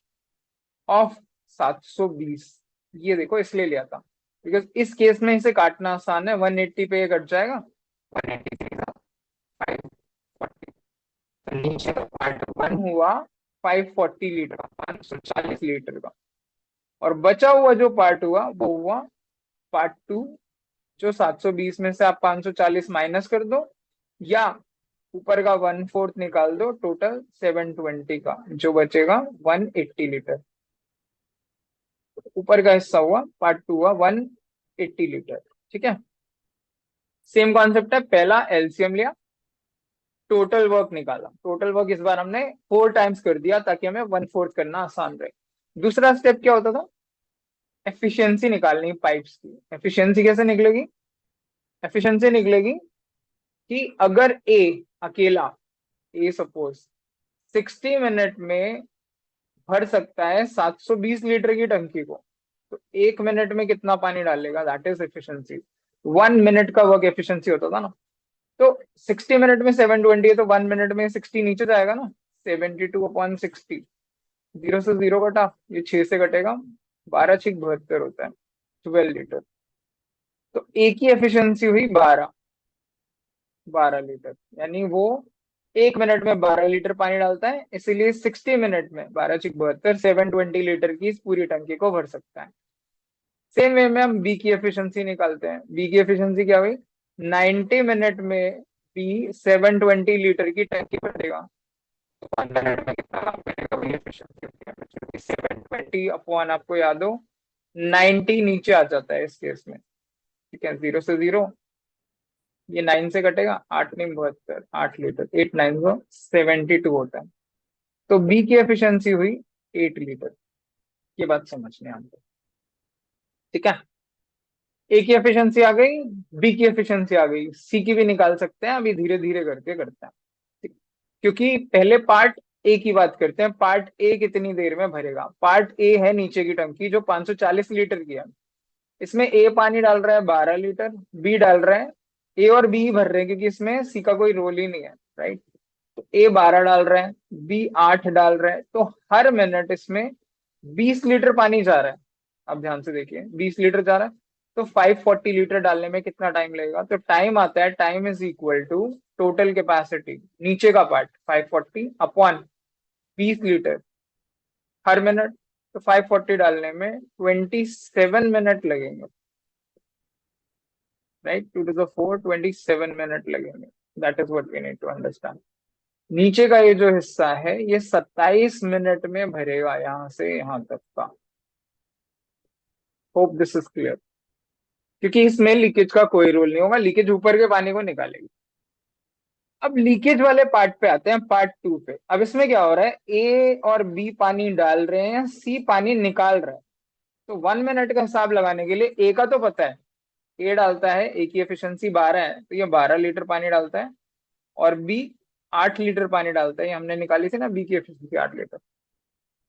ऑफ 720। ये देखो इसलिए लिया था बिकॉज इस केस में इसे काटना आसान है, 180 पे ये कट जाएगा, 183 का 540। तो नीचे का पार्ट वन हुआ 540 लीटर का, 540 लीटर का, और बचा हुआ जो पार्ट हुआ वो हुआ पार्ट टू, जो 720 में से आप 540 माइनस कर दो या ऊपर का 1/4 निकाल दो, टोटल 720 का जो बचेगा 180 लीटर। ऊपर का हिस्सा हुआ पार्ट टू हुआ 180 लीटर। ठीक है, सेम कॉन्सेप्ट है। पहला एलसीएम लिया, टोटल वर्क निकाला। टोटल वर्क इस बार हमने 4 टाइम्स कर दिया ताकि हमें 1/4 करना आसान रहे। दूसरा स्टेप क्या होता था? एफिशिएंसी निकालनी पाइप्स की। एफिशिएंसी कैसे निकलेगी? एफिशिएंसी निकलेगी कि अगर ए अकेला, ए सपोज 60 मिनट में भर सकता है 720 लीटर की टंकी को, तो 1 मिनट में कितना पानी डालेगा, दैट इज एफिशिएंसी। 1 मिनट का वर्क एफिशिएंसी होता था ना। तो 60 मिनट में 720 है तो 1 मिनट में 60 नीचे जाएगा ना, 72/60। जीरो से जीरो कटा, ये 6 से कटेगा, 12×6 = 72 होता है, 12 लीटर। तो एक ही एफिशिएंसी हुई 12 लीटर, यानी वो 1 मिनट में 12 लीटर पानी डालता है, इसीलिए 60 मिनट में 12×6 = 72, 720 लीटर की इस पूरी टंकी को भर सकता है। सेम वे में हम बी की एफिशिएंसी निकालते हैं। बी की एफिशिएंसी क्या हुई? 90 मिनट में बी 720 लीटर की टंकी भरेगा, तो 1 मिनट में कितना काम करेगा, वही एफिशिएंसी होती है। 720 अपॉन, आपको याद हो 90 नीचे आ जाता है इस केस में। ठीक है, जीरो से जीरो, ये 9 से कटेगा, 8×9 = 72, 8 लीटर, 8×9 = 72 होता है। तो बी की एफिशिएंसी हुई 8 लीटर। ये बात समझने आपको, ठीक है। ए की एफिशिएंसी आ गई, बी की एफिशिएंसी आ गई, सी की भी निकाल सकते हैं, अभी धीरे धीरे करके करते हैं। ठीक? क्योंकि पहले पार्ट ए की बात करते हैं। पार्ट ए कितनी देर में भरेगा? पार्ट ए है नीचे की टंकी जो 540 लीटर की है। इसमें ए पानी डाल रहा है 12 लीटर, बी डाल रहा है, ए और बी ही भर रहे हैं क्योंकि इसमें सी का कोई रोल ही नहीं है, राइट। तो ए 12 डाल रहा है, बी 8 डाल रहा है, तो हर मिनट इसमें 20 लीटर पानी जा रहा है, अब ध्यान से देखिए 20 लीटर जा रहा है, तो 540 लीटर डालने में कितना टाइम लगेगा? तो टाइम आता है, time is equal to total capacity, नीचे का पार्ट 540 अपॉन 20 लीटर हर मिनट। तो 540 डालने में 27 मिनट लगेंगे, राइट, 2 to the 4 27 मिनट लगेंगे। That is what we need to understand. नीचे का ये जो हिस्सा है ये 27 मिनट में भरेगा, यहां से यहां तक का। Hope this is clear. क्योंकि इसमें लीकेज का कोई रोल नहीं होगा, लीकेज ऊपर के पानी को निकालेगी। अब लीकेज वाले पार्ट पे आते हैं, पार्ट टू पे। अब इसमें क्या हो रहा है, ए और बी पानी डाल रहे हैं, सी पानी निकाल रहा है। तो 1 मिनट का हिसाब लगाने के लिए ए का तो पता है, ए डालता है, ए की एफिशिएंसी 12 है, तो ये 12 लीटर पानी डालता है। और बी 8 लीटर पानी डालता है, ये हमने निकाली थी ना बी की एफिशिएंसी 8 लीटर।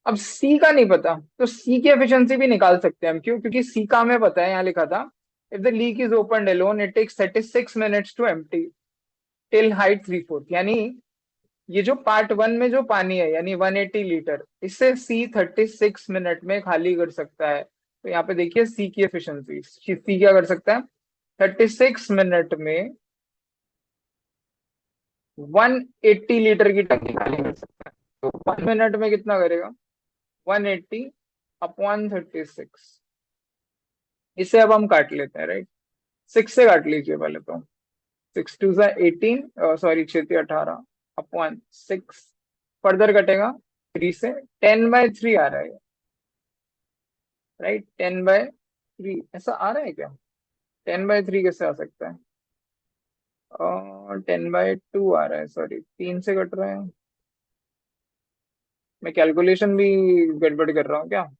अब सी का नहीं पता, तो सी की एफिशिएंसी भी निकाल सकते हैं हम। क्यों? क्योंकि सी का हमें पता है, यहाँ लिखा था, if the leak is open alone it takes 36 minutes to empty till height 3/4। यानी ये जो पार्ट वन में जो पानी है यानी 180 लीटर, इससे सी 36 मिनट में खाली कर सकता है। तो यहाँ पे देखिए सी की एफिशिएंसी, सी क्या कर सकता है, 36 मिनट में 180 लीटर की टंकी खाली कर सकता है। तो 1 मिनट में कितना करेगा, 180 अपॉन 36। इसे अब हम काट लेते हैं, राइट। 6 से काट लीजिए पहले तो। 6 2 18, सॉरी 6 3 18 अपॉन 6। फर्दर कटेगा 3 से, 10/3 आ रहा है, राइट। 10/3 ऐसा आ रहा है क्या? 10/3 कैसे आ सकता है? 10/2 आ रहा है, सॉरी 3 से कट रहा है। मैं कैलकुलेशन भी गड़बड़ कर रहा हूँ क्या?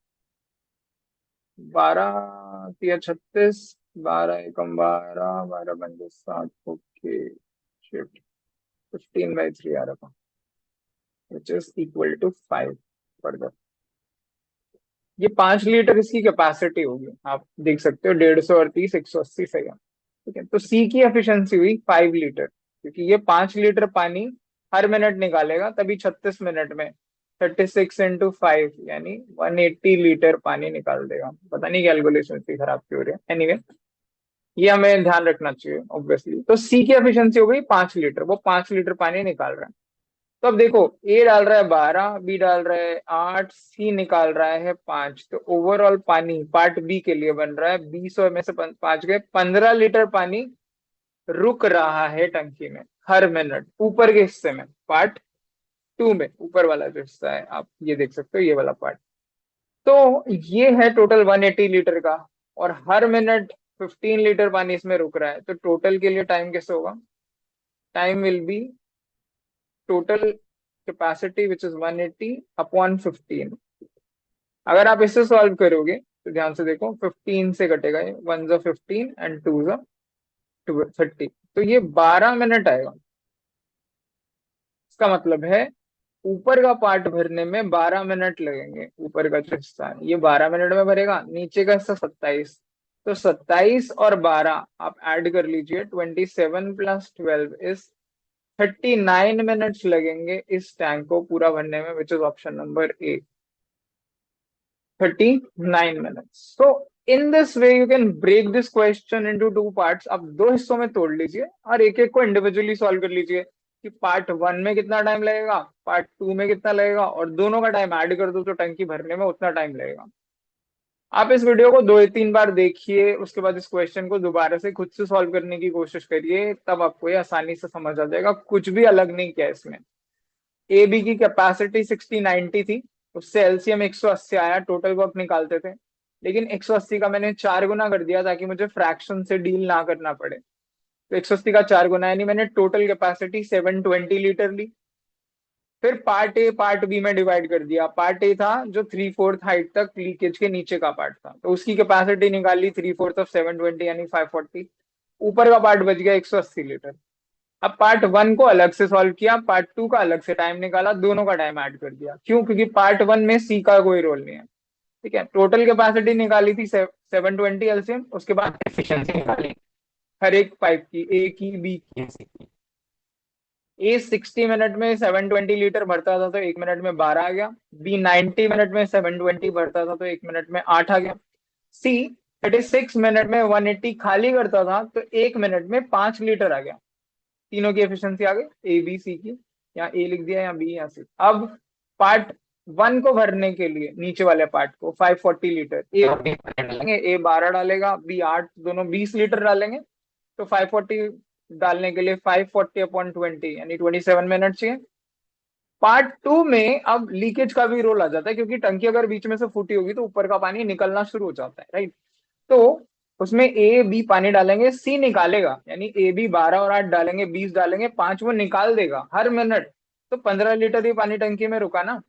12 3 36, 12 एकम 12, 12 पंजे 60, ओके शिफ्ट। 15/3 आ रहा था, which is equal to 5। Further ये 5 लीटर इसकी कैपेसिटी होगी, आप देख सकते हो, 150 और 30 180 सही है। ठीक है, तो सी की एफिशिएंसी हुई 5 लीटर, क्योंकि ये 5 लीटर पानी हर मिनट निकालेगा, तभी 36 मिनट में 36 × 5 यानी 180 लीटर पानी निकाल देगा। पता नहीं कैलकुलेशन इतनी खराब क्यों हो रही है, एनीवे ये हमें ध्यान रखना चाहिए ऑब्वियसली। तो सी की एफिशिएंसी हो गई 5 लीटर, वो 5 लीटर पानी निकाल रहा है। तो अब देखो, ए डाल रहा है 12, बी डाल रहा है 8, सी निकाल रहा है 5, तो ओवरऑल पानी पार्ट बी के लिए बन रहा है 20 और में से 5 गए 15 लीटर पानी रुक रहा है टंकी में हर मिनट, ऊपर के हिस्से में, पार्ट टू में, ऊपर वाला जो हिस्सा है आप ये देख सकते हो, ये वाला पार्ट। तो ये है टोटल 180 लीटर का, और हर मिनट 15 लीटर पानी इसमें रुक रहा है। तो टोटल के लिए टाइम कैसे होगा, time will be total capacity which is 180 upon 15। अगर आप इससे सॉल्व करोगे तो ध्यान से देखो, 15 से कटेगा ये, 1 × 15 एंड 2 × 30, तो ये 12 मिनट आएगा। इसका मतलब है ऊपर का पार्ट भरने में 12 मिनट लगेंगे, ऊपर का जो हिस्सा है ये 12 मिनट में भरेगा, नीचे का हिस्सा 27। तो 27 और 12 आप ऐड कर लीजिए, 27 + 12 इज 39 मिनट्स लगेंगे इस टैंक को पूरा भरने में, which is option number A, 39 minutes. So in this way you can break this question into two parts. आप दो हिस्सों में तोड़ लीजिए और एक एक को इंडिविजुअली सॉल्व कर लीजिए कि पार्ट वन में कितना टाइम लगेगा, पार्ट टू में कितना लगेगा, और दोनों का टाइम ऐड कर दो तो टंकी भरने में उतना टाइम लगेगा। आप इस वीडियो को 2 या 3 बार देखिए, उसके बाद इस क्वेश्चन को दोबारा से खुद से सॉल्व करने की कोशिश करिए, तब आपको ये आसानी से समझ आ जाएगा। कुछ भी अलग नहीं किया इसमें। ए बी की कैपेसिटी 60/90 थी, उससे एलसीएम 180 आया, टोटल वर्क निकालते थे, लेकिन 180 का मैंने 4 गुना कर दिया ताकि मुझे फ्रैक्शन से डील ना करना पड़े। तो 180 का 4 गुना यानी मैंने टोटल कैपेसिटी 720 लीटर ली। फिर पार्ट ए पार्ट बी में डिवाइड कर दिया। पार्ट ए था जो 3/4 हाइट तक लीकेज के नीचे का पार्ट था, तो उसकी कैपेसिटी निकाली 3/4 ऑफ 720 यानी 540। ऊपर का पार्ट बच गया 180 लीटर। अब पार्ट वन को अलग से सॉल्व किया, पार्ट टू का अलग से टाइम निकाला, दोनों का टाइम ऐड कर दिया। क्यों? क्योंकि पार्ट वन में सी का कोई रोल नहीं है। ठीक है, टोटल कैपेसिटी निकाली थी 720 एलसीएम, उसके बाद एफिशिएंसी निकाली हर एक पाइप की, ए की बी की सी की। ए 60 मिनट में 720 लीटर भरता था तो 1 मिनट में 12 आ गया। बी 90 मिनट में 720 भरता था तो 1 मिनट में 8 आ गया। सी 36 मिनट में 180 खाली करता था तो 1 मिनट में 5 लीटर आ गया। तीनों की एफिशिएंसी आ गई, ए बी सी की। या ए लिख दिया या बी या सी। अब पार्ट वन को भरने के लिए नीचे वाले पार्ट को 540 लीटर, ए डालेंगे, ए 12 डालेगा, बी 8, दोनों 20 लीटर डालेंगे। तो 540 डालने के लिए 540/20 यानी 27 मिनट चाहिए। पार्ट टू में अब लीकेज का भी रोल आ जाता है, क्योंकि टंकी अगर बीच में से फूटी होगी तो ऊपर का पानी निकलना शुरू हो जाता है, राइट। तो उसमें ए बी पानी डालेंगे, सी निकालेगा, यानी ए बी 12 और 8 डालेंगे, 20 डालेंगे, 5 वो निकाल देगा हर मिनट। तो 15 लीटर ही पानी टंकी में रुका ना।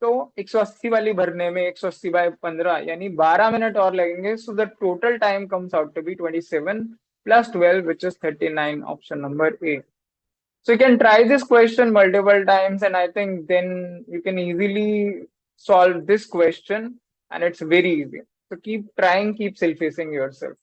तो 180 वाली भरने में 180/15 यानी 12 मिनट और लगेंगे। So the total time comes out to be 27 + 12 which is 39, option number A. So you can try this question multiple times, and I think then you can easily solve this question, and it's very easy. So keep trying, keep self-facing yourself.